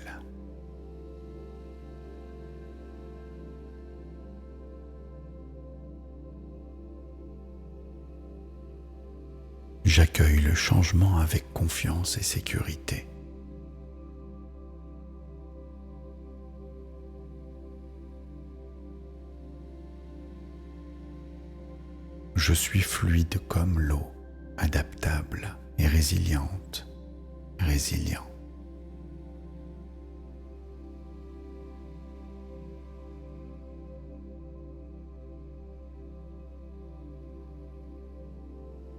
J'accueille le changement avec confiance et sécurité. Je suis fluide comme l'eau, adaptable et résiliente. Résilient.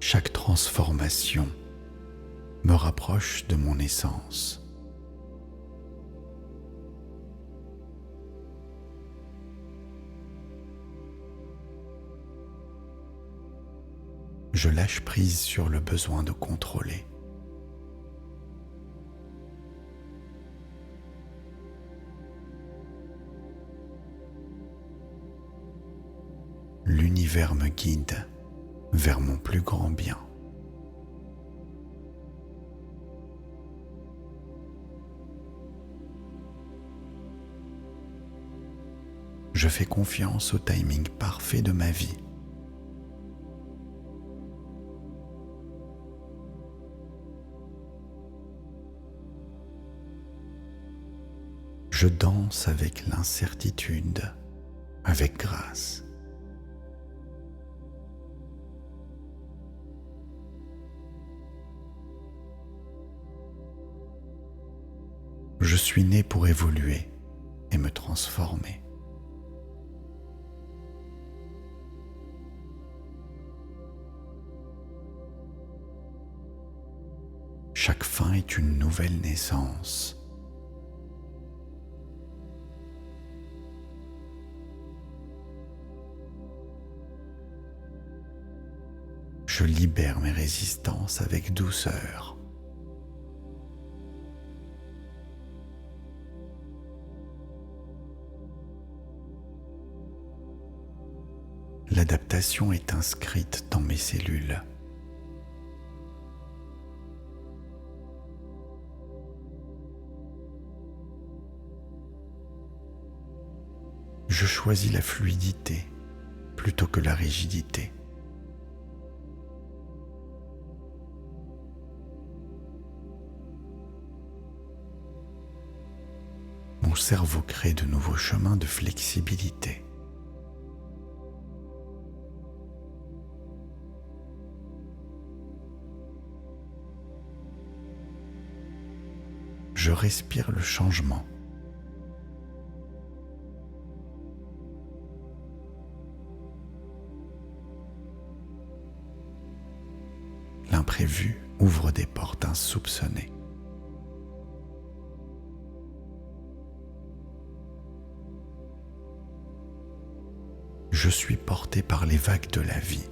Chaque transformation me rapproche de mon essence. Je lâche prise sur le besoin de contrôler. L'univers me guide vers mon plus grand bien. Je fais confiance au timing parfait de ma vie. Je danse avec l'incertitude, avec grâce. Je suis né pour évoluer et me transformer. Chaque fin est une nouvelle naissance. Je libère mes résistances avec douceur. L'adaptation est inscrite dans mes cellules. Je choisis la fluidité plutôt que la rigidité. Mon cerveau crée de nouveaux chemins de flexibilité. Je respire le changement. L'imprévu ouvre des portes insoupçonnées. Je suis porté par les vagues de la vie.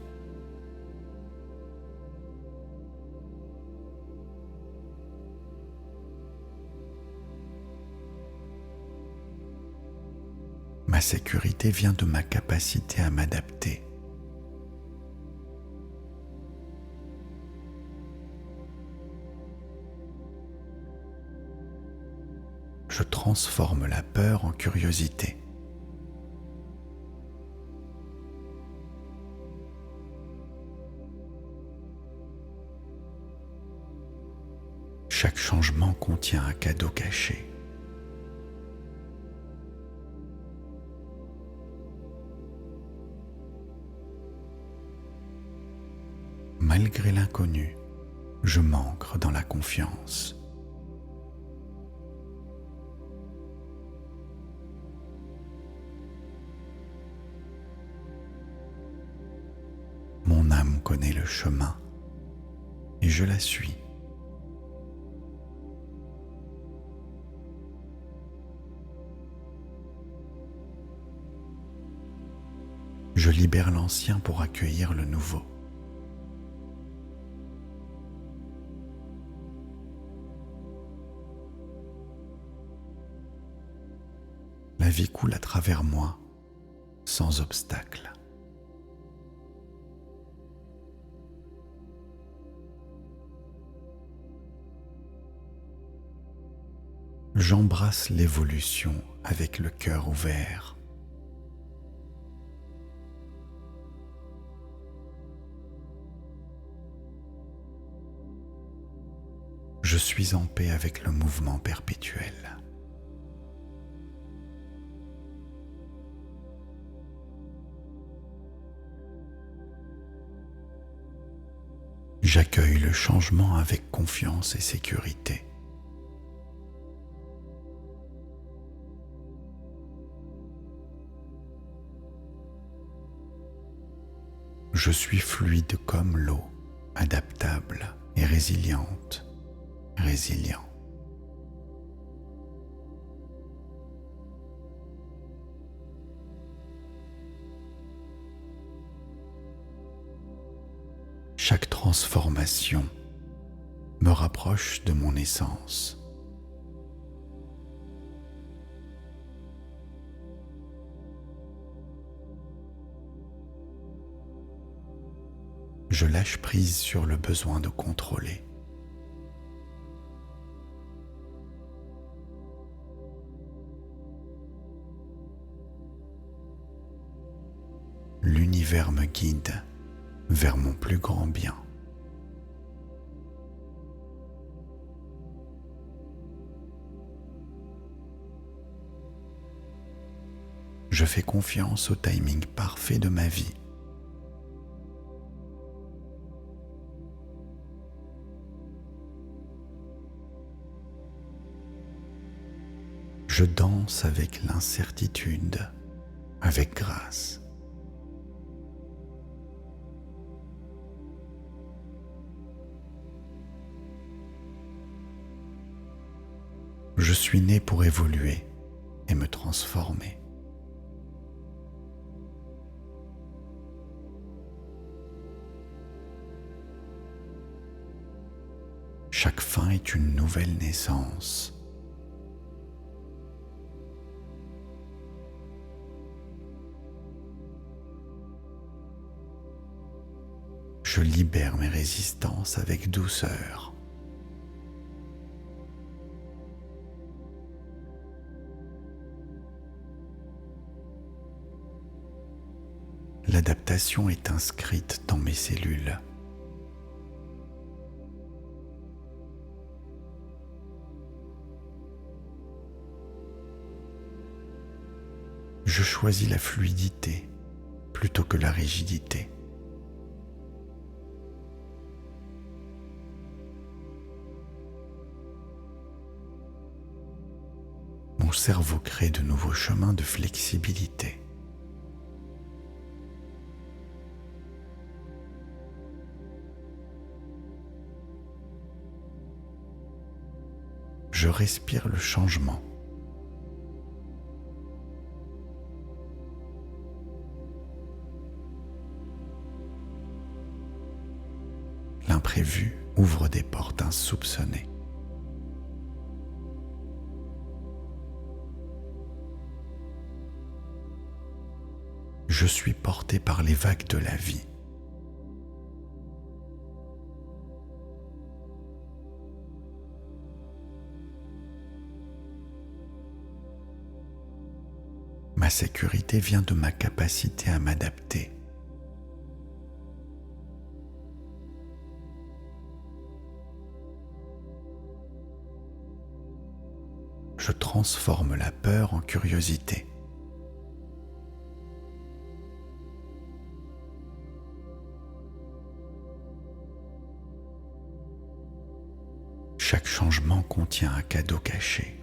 Ma sécurité vient de ma capacité à m'adapter. Je transforme la peur en curiosité. Chaque changement contient un cadeau caché. Malgré l'inconnu, je m'ancre dans la confiance. Mon âme connaît le chemin et je la suis. Je libère l'ancien pour accueillir le nouveau. La vie coule à travers moi, sans obstacle. J'embrasse l'évolution avec le cœur ouvert. Je suis en paix avec le mouvement perpétuel. J'accueille le changement avec confiance et sécurité. Je suis fluide comme l'eau, adaptable et résiliente, résilient. Chaque transformation me rapproche de mon essence. Je lâche prise sur le besoin de contrôler. L'univers me guide vers mon plus grand bien. Je fais confiance au timing parfait de ma vie. Je danse avec l'incertitude, avec grâce. Je suis né pour évoluer et me transformer. Chaque fin est une nouvelle naissance. Je libère mes résistances avec douceur. L'adaptation est inscrite dans mes cellules. Je choisis la fluidité plutôt que la rigidité. Mon cerveau crée de nouveaux chemins de flexibilité. Je respire le changement. l'imprévu ouvre des portes insoupçonnées. Je suis porté par les vagues de la vie. Ma sécurité vient de ma capacité à m'adapter. Je transforme la peur en curiosité. Chaque changement contient un cadeau caché.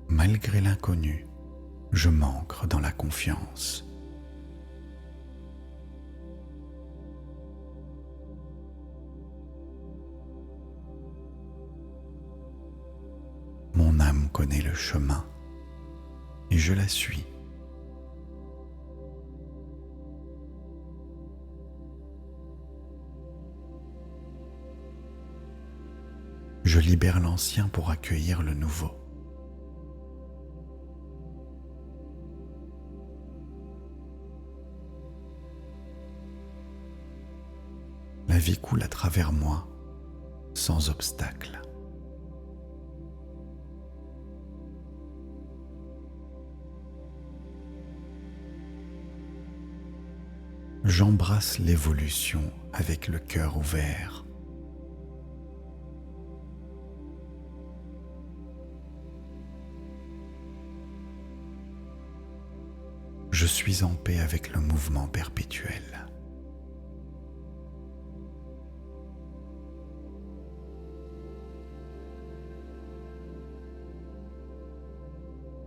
Malgré l'inconnu, je m'ancre dans la confiance. Mon âme connaît le chemin et je la suis. Je libère l'ancien pour accueillir le nouveau. La vie coule à travers moi, sans obstacle. J'embrasse l'évolution avec le cœur ouvert. Je suis en paix avec le mouvement perpétuel.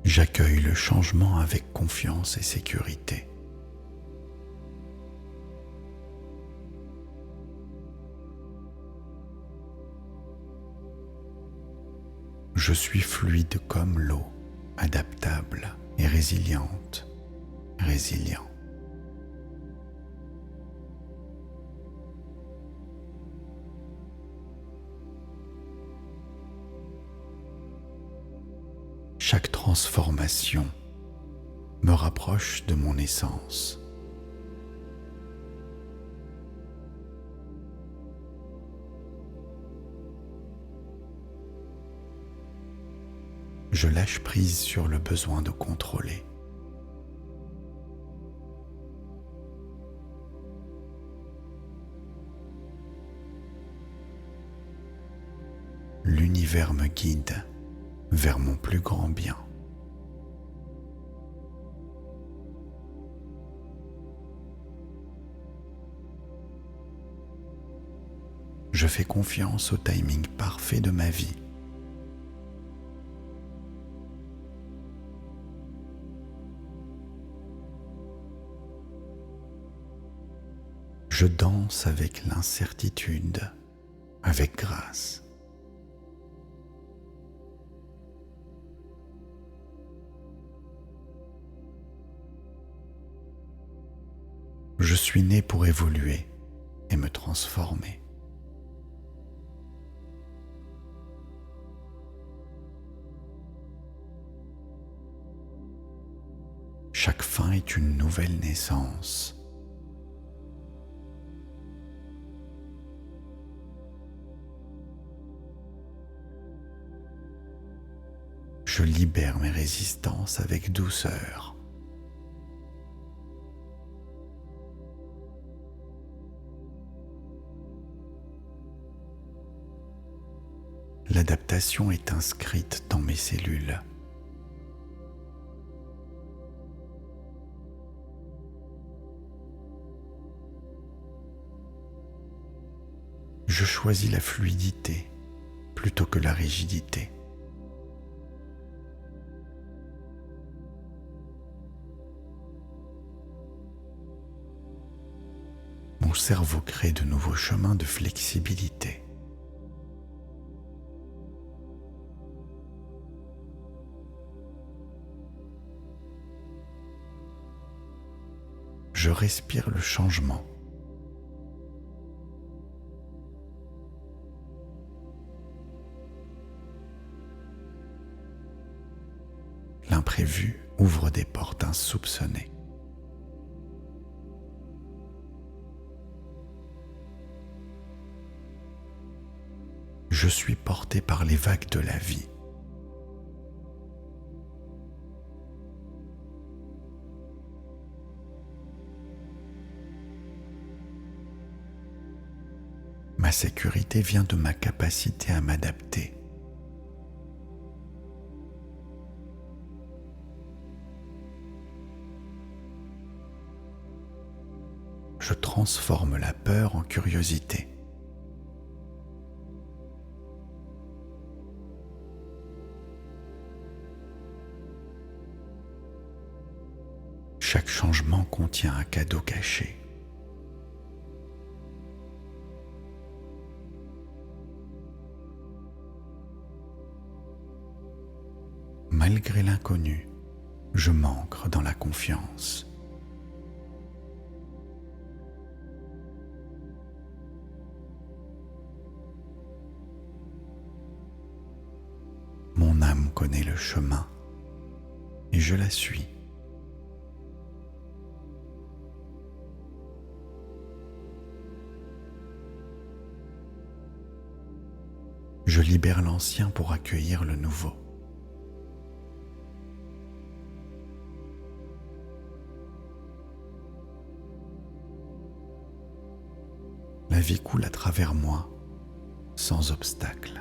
J'accueille le changement avec confiance et sécurité. Je suis fluide comme l'eau, adaptable et résiliente, résilient. Chaque transformation me rapproche de mon essence. Je lâche prise sur le besoin de contrôler. L'univers me guide vers mon plus grand bien. Je fais confiance au timing parfait de ma vie. Je danse avec l'incertitude, avec grâce. Je suis né pour évoluer et me transformer. Chaque fin est une nouvelle naissance. Je libère mes résistances avec douceur. L'adaptation est inscrite dans mes cellules. Je choisis la fluidité plutôt que la rigidité. Mon cerveau crée de nouveaux chemins de flexibilité. je respire le changement. L'imprévu ouvre des portes insoupçonnées. Je suis porté par les vagues de la vie. Ma sécurité vient de ma capacité à m'adapter. Je transforme la peur en curiosité. Chaque changement contient un cadeau caché. Malgré l'inconnu, je m'ancre dans la confiance. Mon âme connaît le chemin et je la suis. Je libère l'ancien pour accueillir le nouveau. La vie coule à travers moi, sans obstacle.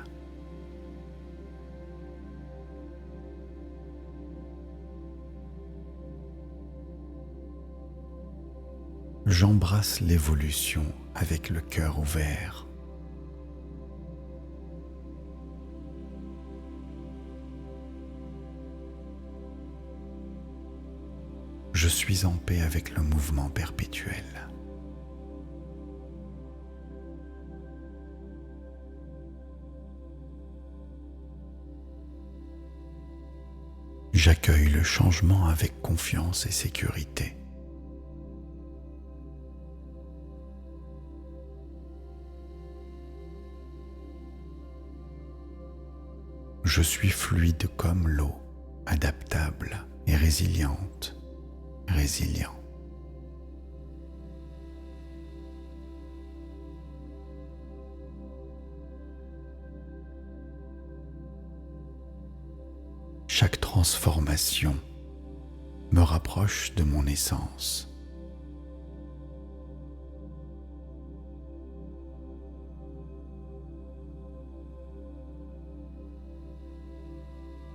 J'embrasse l'évolution avec le cœur ouvert. Je suis en paix avec le mouvement perpétuel. J'accueille le changement avec confiance et sécurité. Je suis fluide comme l'eau, adaptable et résiliente, résilient. Chaque transformation me rapproche de mon essence.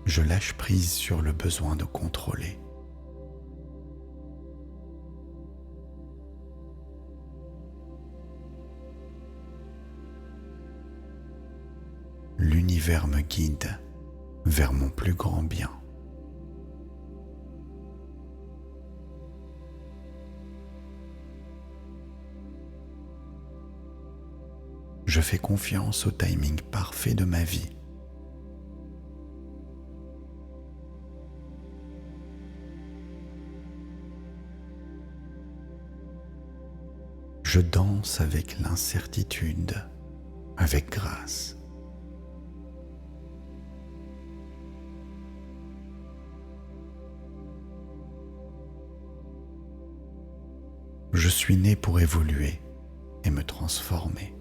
Je lâche prise sur le besoin de contrôler. L'univers me guide vers mon plus grand bien. Je fais confiance au timing parfait de ma vie. Je danse avec l'incertitude, avec grâce. Je suis né pour évoluer et me transformer.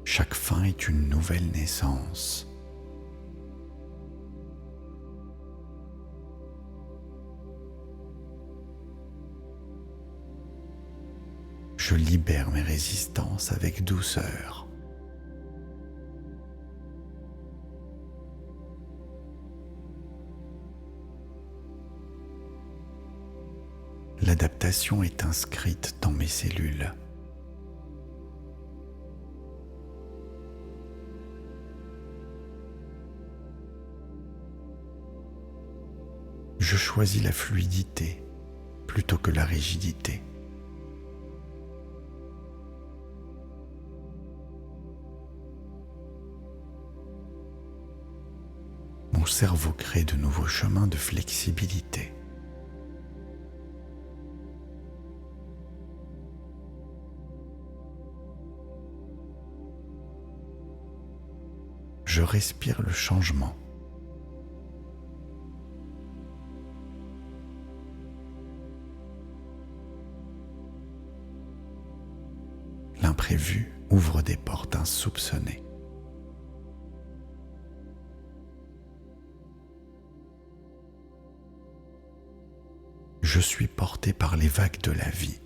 Chaque fin est une nouvelle naissance. Je libère mes résistances avec douceur. L'adaptation est inscrite dans mes cellules. Je choisis la fluidité plutôt que la rigidité. Mon cerveau crée de nouveaux chemins de flexibilité. Je respire le changement. L'imprévu ouvre des portes insoupçonnées. Je suis porté par les vagues de la vie.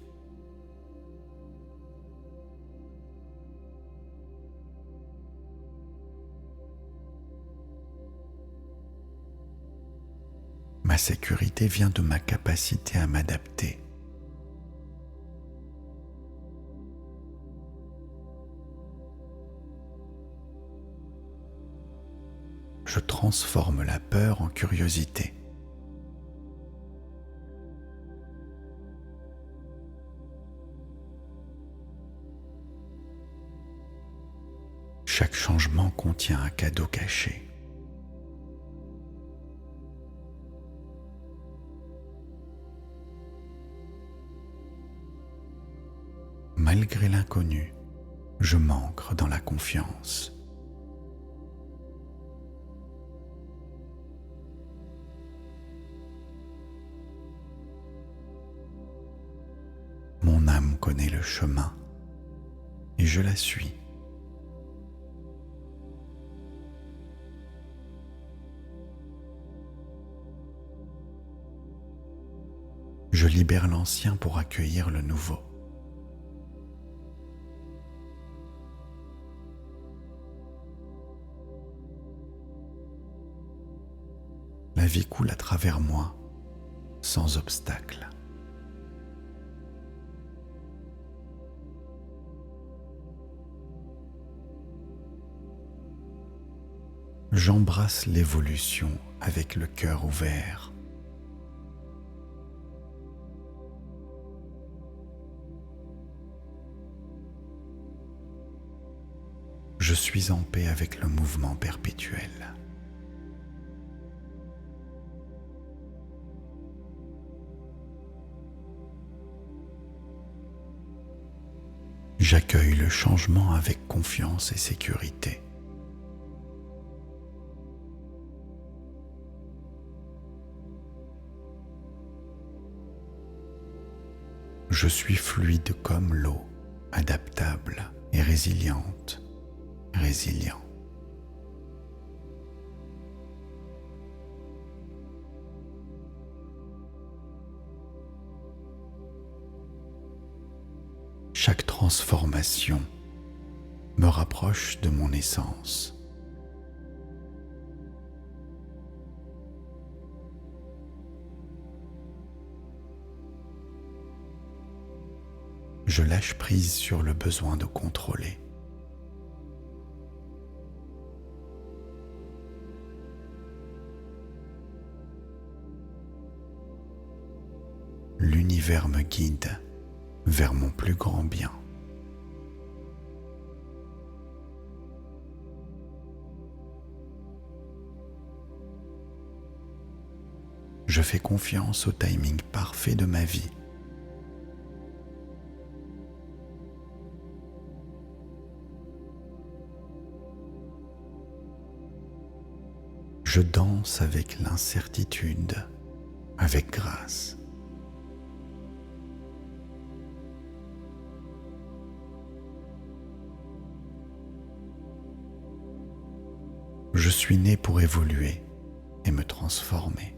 Ma sécurité vient de ma capacité à m'adapter. Je transforme la peur en curiosité. Chaque changement contient un cadeau caché. Malgré l'inconnu, je m'ancre dans la confiance. Mon âme connaît le chemin et je la suis. Je libère l'ancien pour accueillir le nouveau. La vie coule à travers moi, sans obstacle. J'embrasse l'évolution avec le cœur ouvert. Je suis en paix avec le mouvement perpétuel. J'accueille le changement avec confiance et sécurité. Je suis fluide comme l'eau, adaptable et résiliente, résilient. Chaque transformation me rapproche de mon essence. Je lâche prise sur le besoin de contrôler. L'univers me guide vers mon plus grand bien. Je fais confiance au timing parfait de ma vie. Je danse avec l'incertitude, avec grâce. Je suis né pour évoluer et me transformer.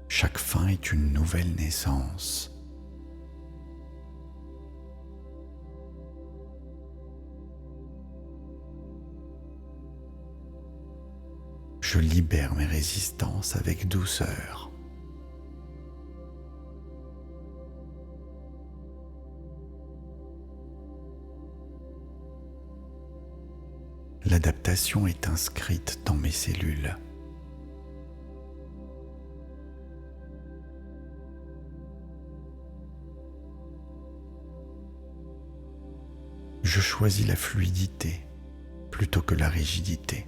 Chaque fin est une nouvelle naissance. Je libère mes résistances avec douceur. L'adaptation est inscrite dans mes cellules. choisi la fluidité plutôt que la rigidité.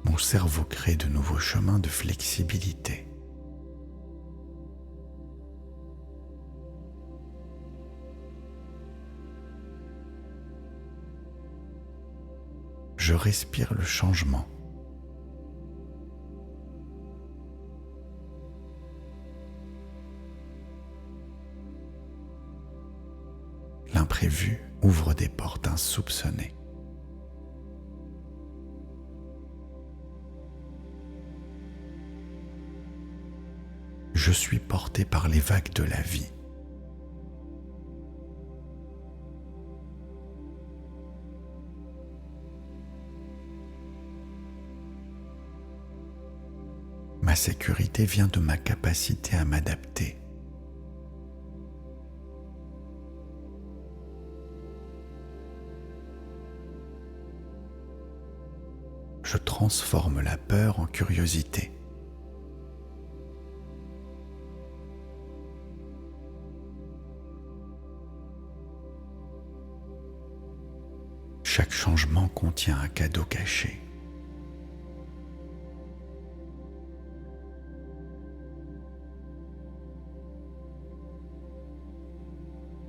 Mon cerveau crée de nouveaux chemins de flexibilité. Je respire le changement. L'imprévu ouvre des portes insoupçonnées. Je suis porté par les vagues de la vie. Ma sécurité vient de ma capacité à m'adapter. Je transforme la peur en curiosité. Chaque changement contient un cadeau caché.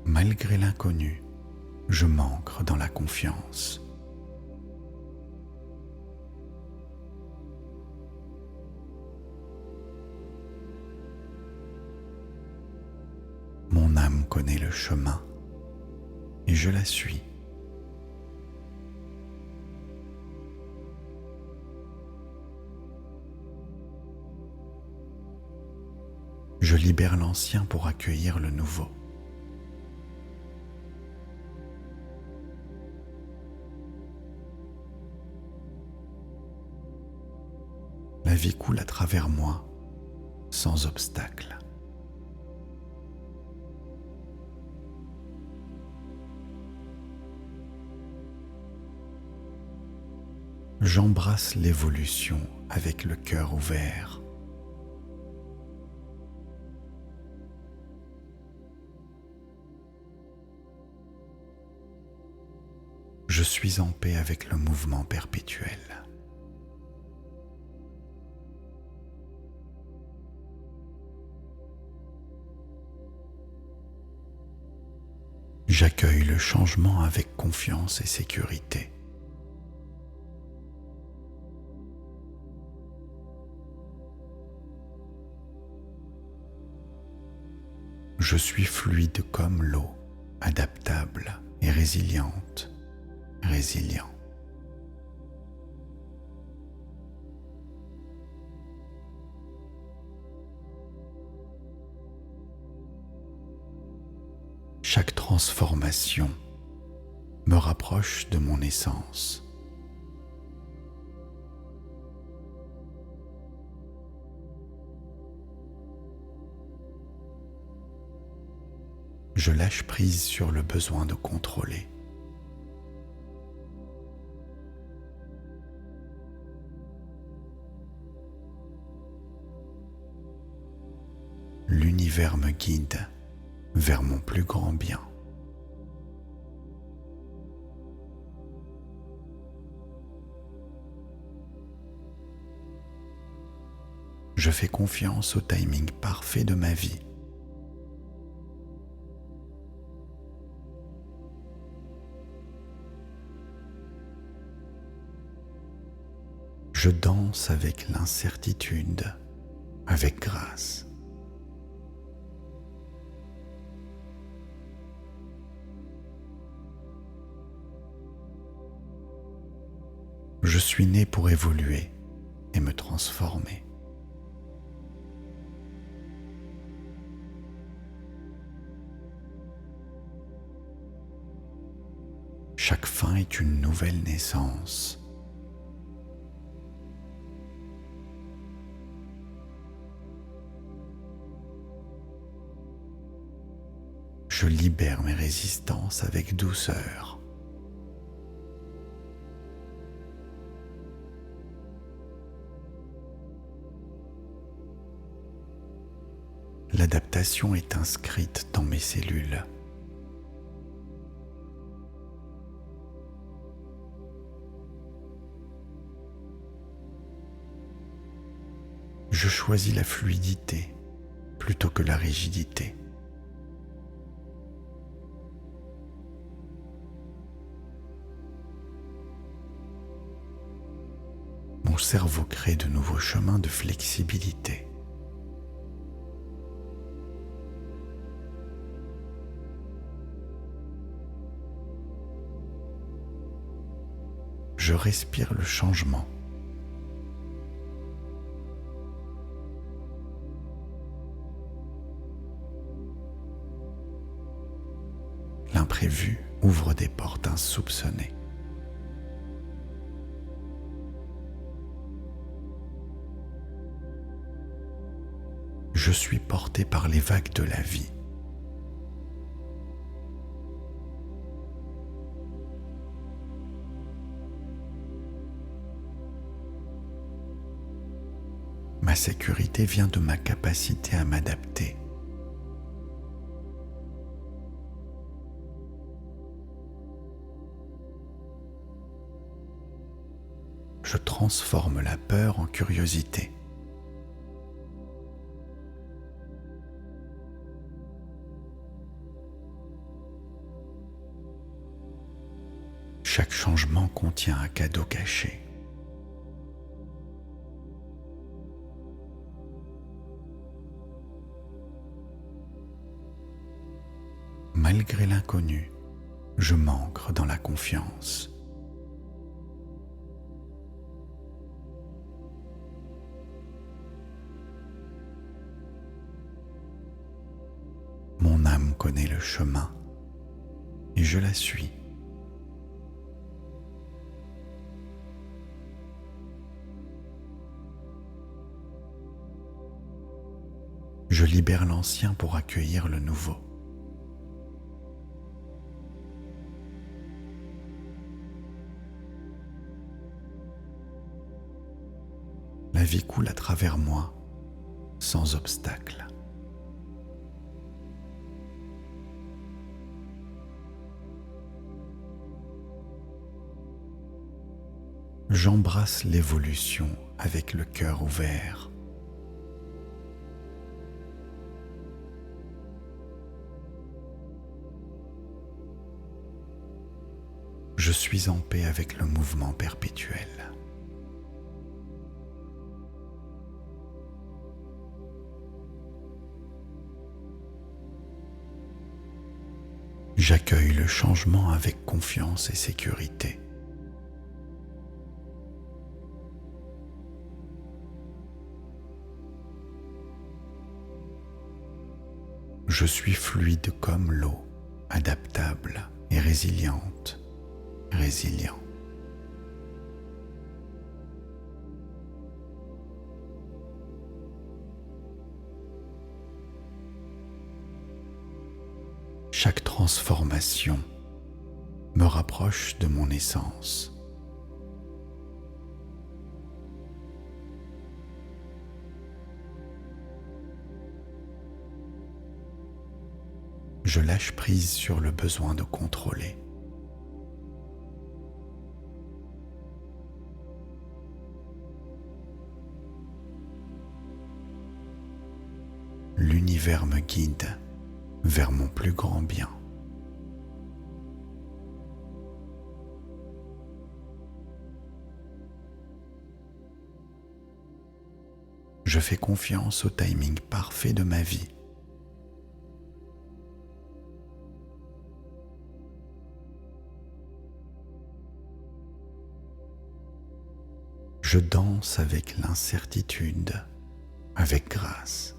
Malgré l'inconnu, je m'ancre dans la confiance. Mon âme connaît le chemin et je la suis. Je libère l'ancien pour accueillir le nouveau. La vie coule à travers moi, sans obstacle. J'embrasse l'évolution avec le cœur ouvert. Je suis en paix avec le mouvement perpétuel. J'accueille le changement avec confiance et sécurité. Je suis fluide comme l'eau, adaptable et résiliente, résilient. Chaque transformation me rapproche de mon essence. Je lâche prise sur le besoin de contrôler. L'univers me guide vers mon plus grand bien. Je fais confiance au timing parfait de ma vie. Je danse avec l'incertitude, avec grâce. Je suis né pour évoluer et me transformer. Chaque fin est une nouvelle naissance. Je libère mes résistances avec douceur. L'adaptation est inscrite dans mes cellules. Je choisis la fluidité plutôt que la rigidité. Mon cerveau crée de nouveaux chemins de flexibilité. Je respire le changement. L'imprévu ouvre des portes insoupçonnées. Je suis porté par les vagues de la vie. Ma sécurité vient de ma capacité à m'adapter. Je transforme la peur en curiosité. Chaque changement contient un cadeau caché. Malgré l'inconnu, je m'ancre dans la confiance. Mon âme connaît le chemin et je la suis. Je libère l'ancien pour accueillir le nouveau. La vie coule à travers moi, sans obstacle. J'embrasse l'évolution avec le cœur ouvert. Je suis en paix avec le mouvement perpétuel. J'accueille le changement avec confiance et sécurité. Je suis fluide comme l'eau, adaptable et résiliente, résilient. Chaque transformation me rapproche de mon essence. Je lâche prise sur le besoin de contrôler. L'univers me guide vers mon plus grand bien. Je fais confiance au timing parfait de ma vie. Je danse avec l'incertitude, avec grâce.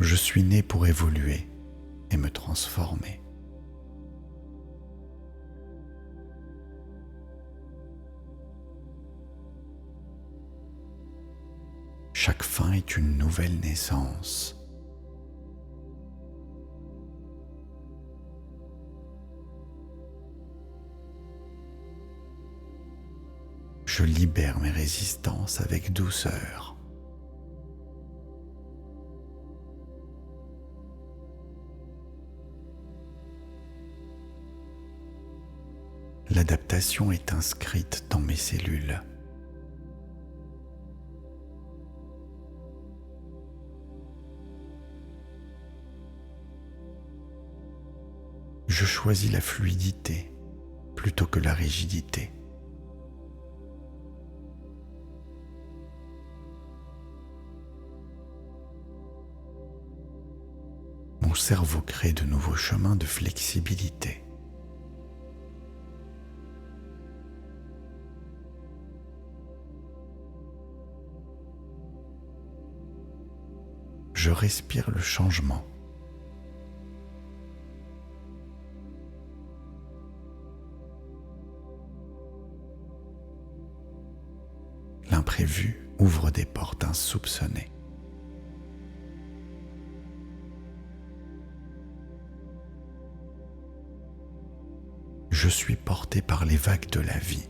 Je suis né pour évoluer et me transformer. Chaque fin est une nouvelle naissance. Je libère mes résistances avec douceur. L'adaptation est inscrite dans mes cellules. Je choisis la fluidité plutôt que la rigidité. Mon cerveau crée de nouveaux chemins de flexibilité. Je respire le changement. L'imprévu ouvre des portes insoupçonnées. Je suis porté par les vagues de la vie.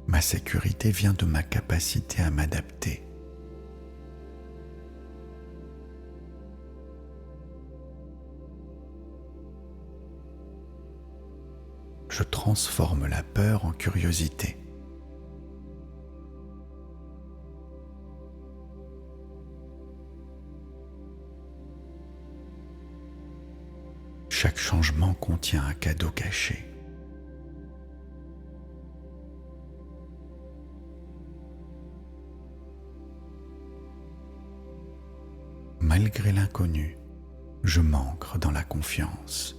Ma sécurité vient de ma capacité à m'adapter. Je transforme la peur en curiosité. Chaque changement contient un cadeau caché. Malgré l'inconnu, je m'ancre dans la confiance.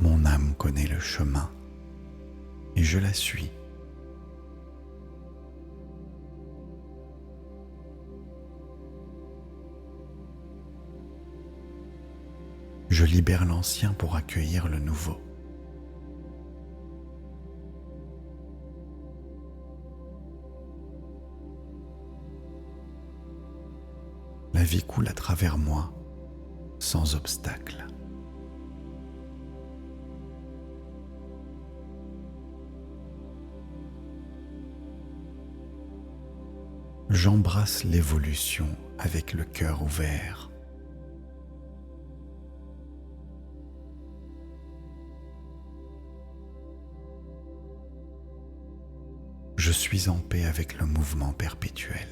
Mon âme connaît le chemin et je la suis. Je libère l'ancien pour accueillir le nouveau. La vie coule à travers moi, sans obstacle. J'embrasse l'évolution avec le cœur ouvert. Je suis en paix avec le mouvement perpétuel.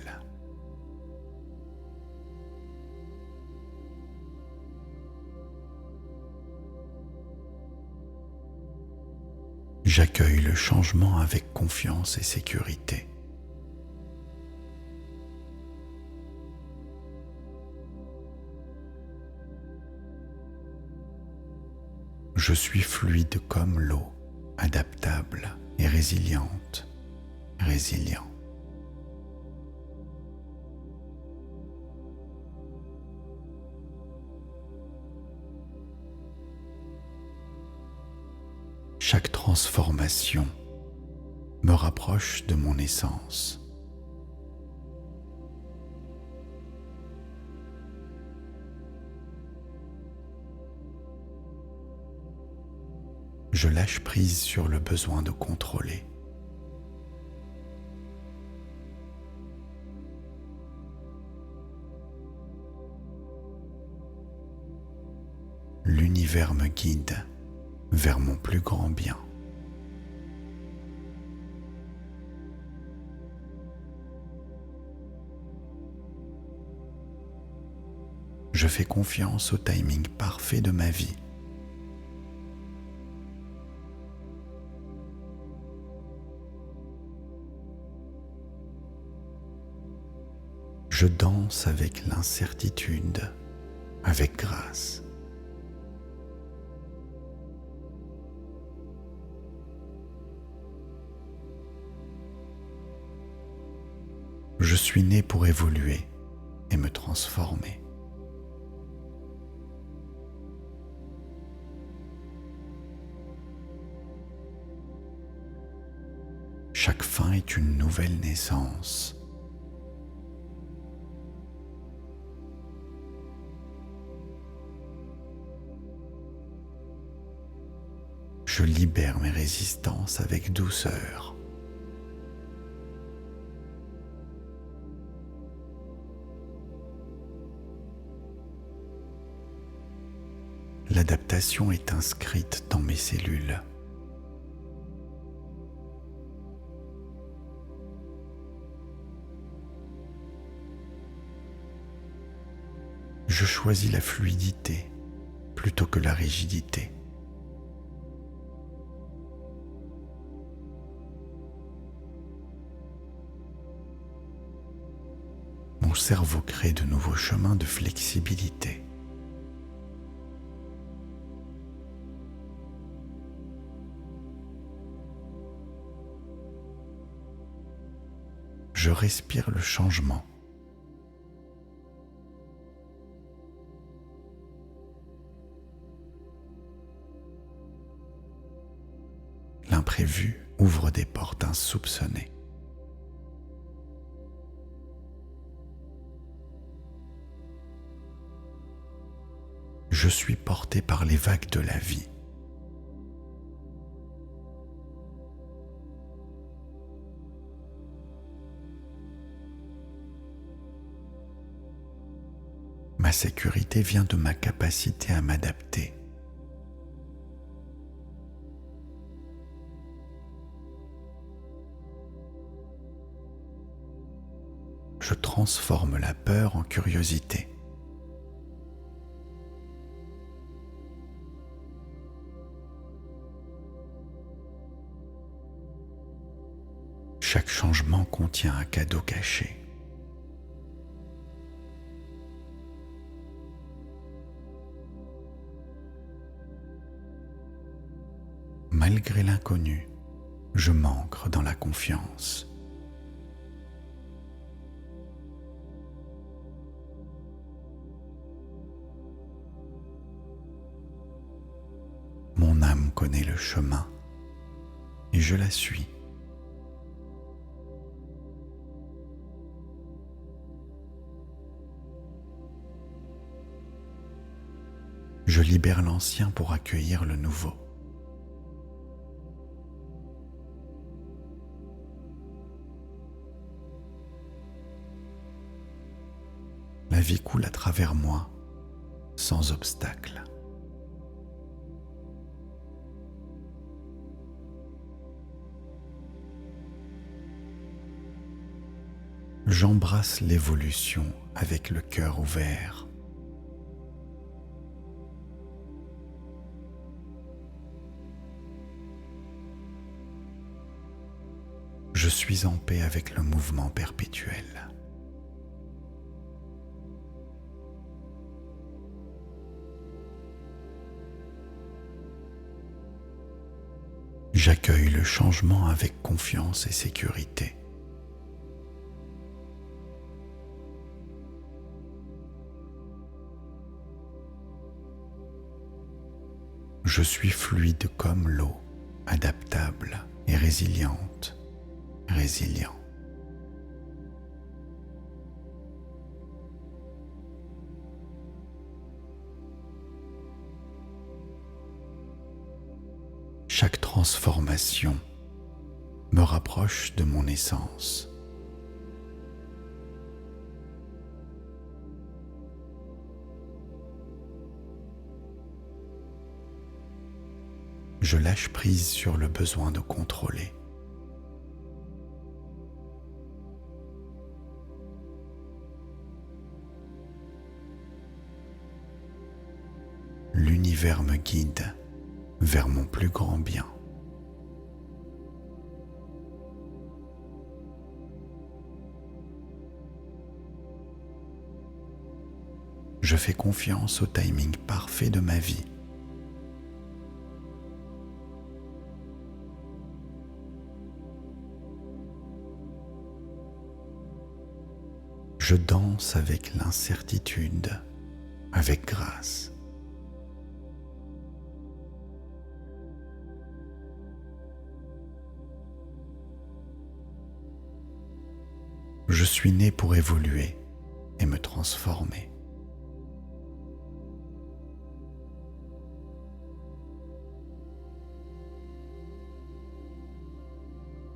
J'accueille le changement avec confiance et sécurité. Je suis fluide comme l'eau, adaptable et résiliente, résilient. Chaque transformation me rapproche de mon essence. Je lâche prise sur le besoin de contrôler. L'univers me guide vers mon plus grand bien. Je fais confiance au timing parfait de ma vie. Je danse avec l'incertitude, avec grâce. Je suis né pour évoluer et me transformer. Chaque fin est une nouvelle naissance. Je libère mes résistances avec douceur. L'adaptation est inscrite dans mes cellules. Je choisis la fluidité plutôt que la rigidité. Mon cerveau crée de nouveaux chemins de flexibilité. Je respire le changement. L'imprévu ouvre des portes insoupçonnées. Je suis porté par les vagues de la vie. Ma sécurité vient de ma capacité à m'adapter. Je transforme la peur en curiosité. Chaque changement contient un cadeau caché. Malgré l'inconnu, je m'ancre dans la confiance. Mon âme connaît le chemin et je la suis. Je libère l'ancien pour accueillir le nouveau. La vie coule à travers moi, sans obstacle. J'embrasse l'évolution avec le cœur ouvert. Je suis en paix avec le mouvement perpétuel. J'accueille le changement avec confiance et sécurité. Je suis fluide comme l'eau, adaptable et résiliente, résilient. Chaque transformation me rapproche de mon essence. Je lâche prise sur le besoin de contrôler. L'univers me guide vers mon plus grand bien. Je fais confiance au timing parfait de ma vie. Je danse avec l'incertitude, avec grâce. Je suis né pour évoluer et me transformer.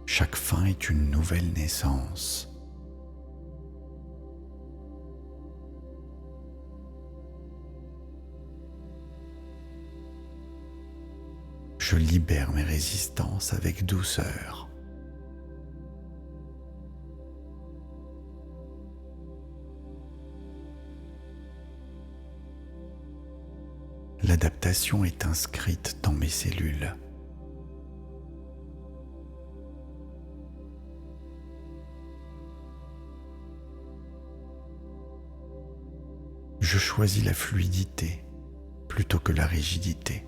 Chaque fin est une nouvelle naissance. Je libère mes résistances avec douceur. L'adaptation est inscrite dans mes cellules. Je choisis la fluidité plutôt que la rigidité.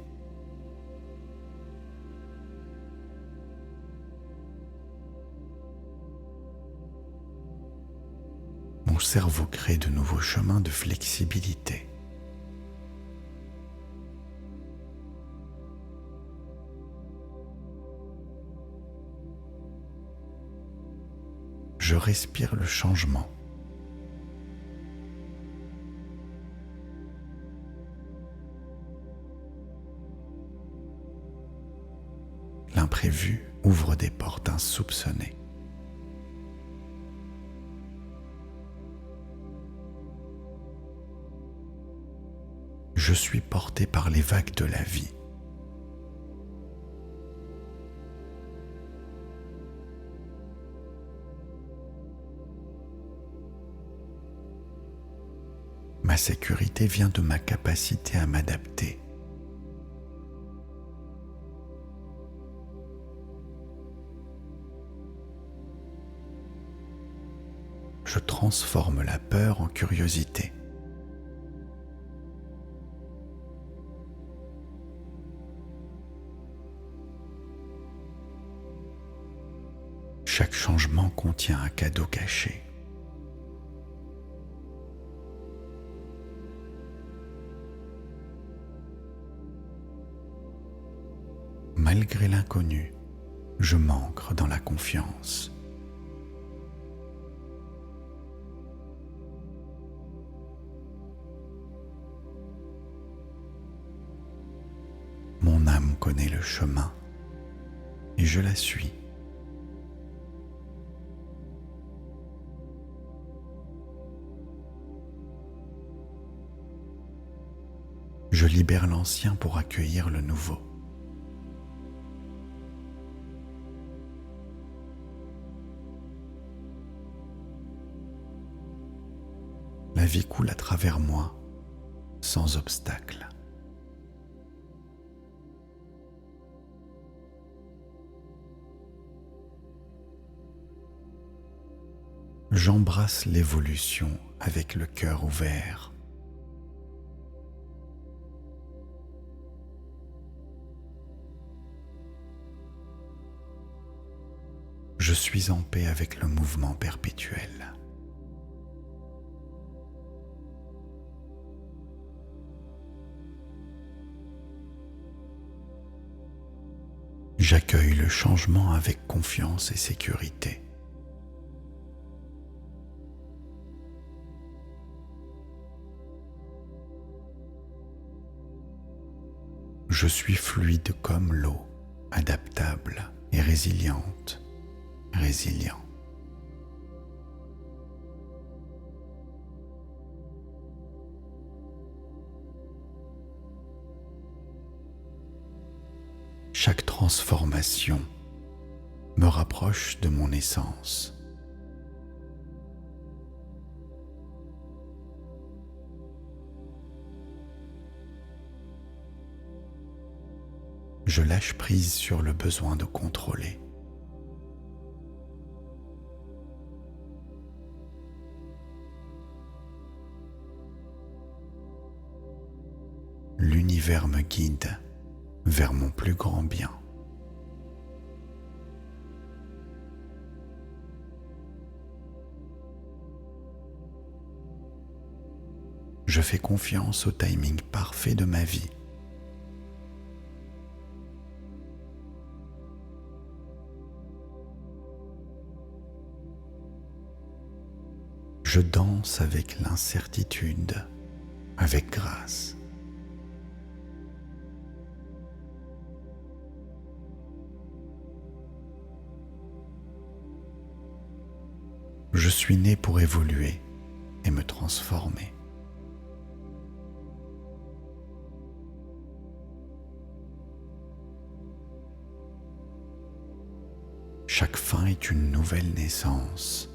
Mon cerveau crée de nouveaux chemins de flexibilité. Je respire le changement. L'imprévu ouvre des portes insoupçonnées. Je suis porté par les vagues de la vie. Ma sécurité vient de ma capacité à m'adapter. Je transforme la peur en curiosité. Chaque changement contient un cadeau caché. Malgré l'inconnu, je m'ancre dans la confiance. Mon âme connaît le chemin et je la suis. Je libère l'ancien pour accueillir le nouveau. La vie coule à travers moi, sans obstacle. J'embrasse l'évolution avec le cœur ouvert. Je suis en paix avec le mouvement perpétuel. J'accueille le changement avec confiance et sécurité. Je suis fluide comme l'eau, adaptable et résiliente. Résilient. Chaque transformation me rapproche de mon essence. Je lâche prise sur le besoin de contrôler. L'univers me guide vers mon plus grand bien. Je fais confiance au timing parfait de ma vie. Je danse avec l'incertitude, avec grâce. Je suis né pour évoluer et me transformer. Chaque fin est une nouvelle naissance.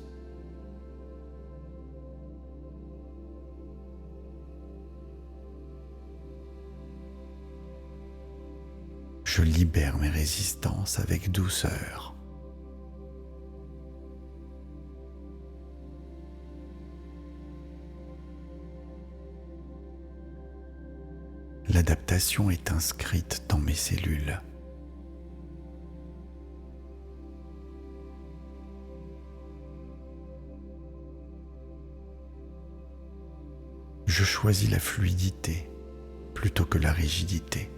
Je libère mes résistances avec douceur. L'adaptation est inscrite dans mes cellules. Je choisis la fluidité plutôt que la rigidité.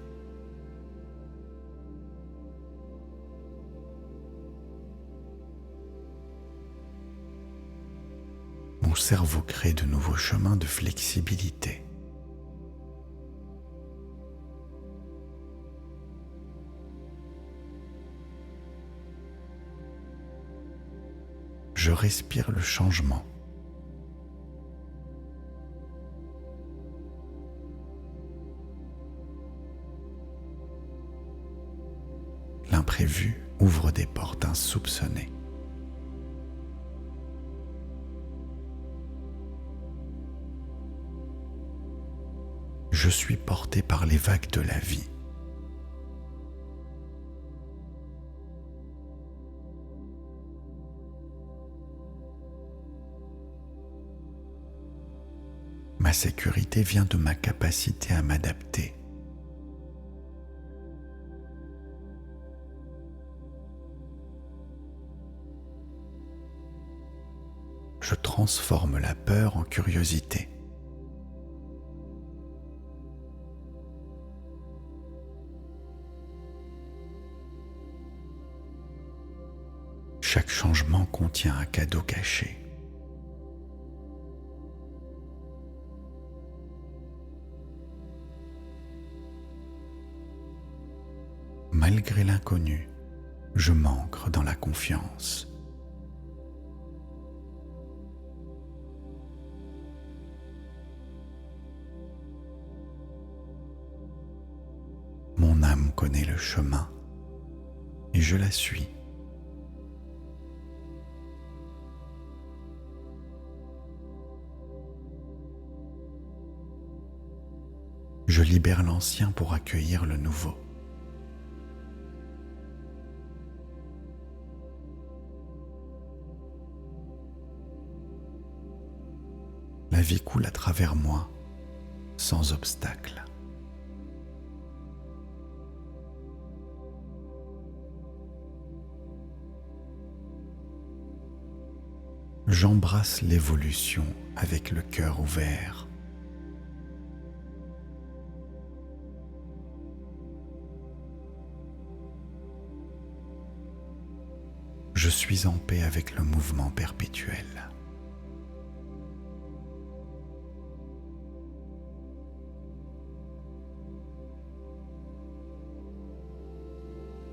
Mon cerveau crée de nouveaux chemins de flexibilité. Je respire le changement. L'imprévu ouvre des portes insoupçonnées. Je suis porté par les vagues de la vie. Ma sécurité vient de ma capacité à m'adapter. Je transforme la peur en curiosité. Chaque changement contient un cadeau caché. Malgré l'inconnu, je m'ancre dans la confiance. Mon âme connaît le chemin et je la suis. Je libère l'ancien pour accueillir le nouveau. La vie coule à travers moi, sans obstacle. J'embrasse l'évolution avec le cœur ouvert. Je suis en paix avec le mouvement perpétuel.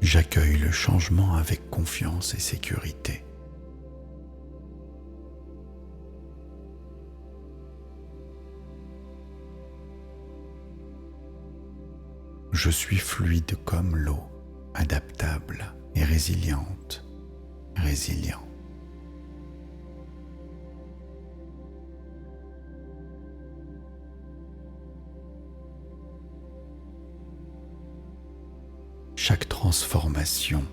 J'accueille le changement avec confiance et sécurité. Je suis fluide comme l'eau, adaptable et résiliente, résilient. Chaque transformation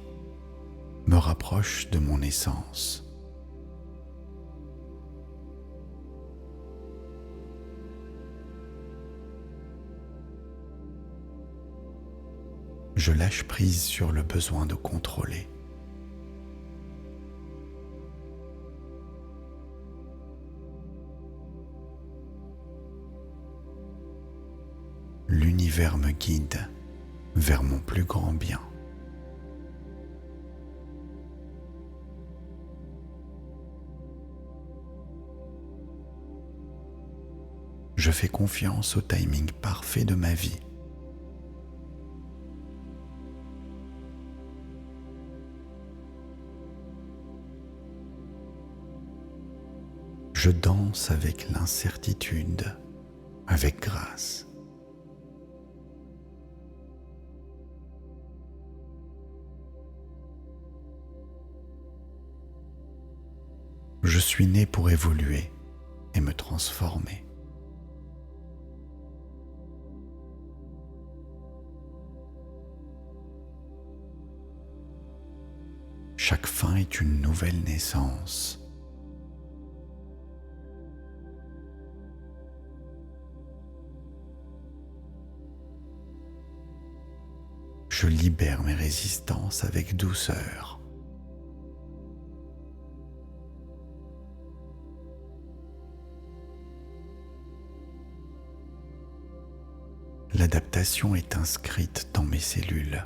me rapproche de mon essence. Je lâche prise sur le besoin de contrôler. L'univers me guide vers mon plus grand bien. Je fais confiance au timing parfait de ma vie. Je danse avec l'incertitude, avec grâce. Je suis né pour évoluer et me transformer. Chaque fin est une nouvelle naissance. Je libère mes résistances avec douceur. L'adaptation est inscrite dans mes cellules.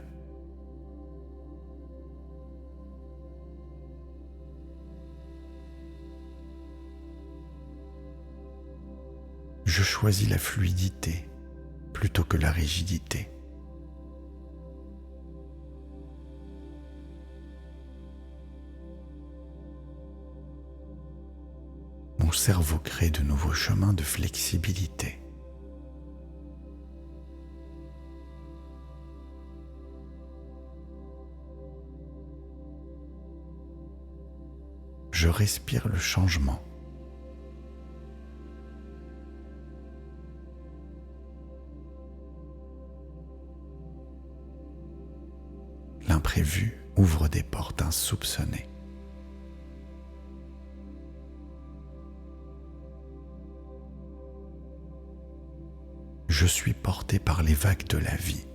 Je choisis la fluidité plutôt que la rigidité. Mon cerveau crée de nouveaux chemins de flexibilité. Je respire le changement. L'imprévu ouvre des portes insoupçonnées. Je suis porté par les vagues de la vie.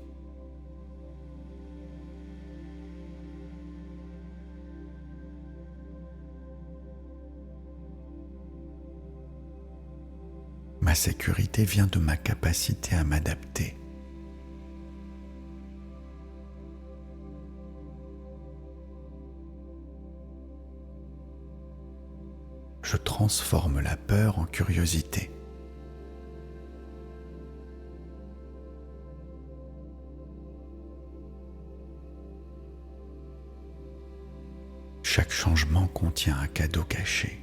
Ma sécurité vient de ma capacité à m'adapter. Je transforme la peur en curiosité. Chaque changement contient un cadeau caché.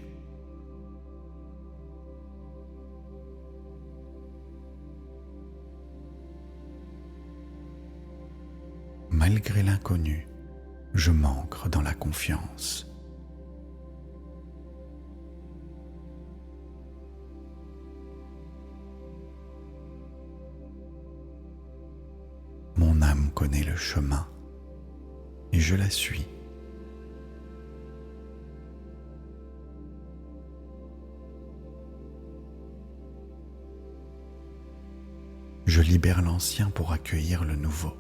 Malgré l'inconnu, je m'ancre dans la confiance. Mon âme connaît le chemin et je la suis. Je libère l'ancien pour accueillir le nouveau.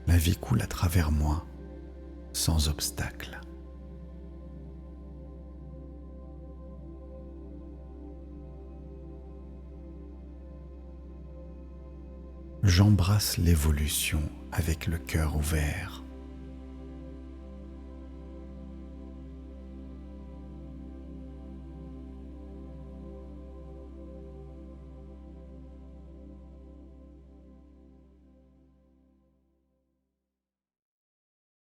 La vie coule à travers moi, sans obstacle. J'embrasse l'évolution avec le cœur ouvert.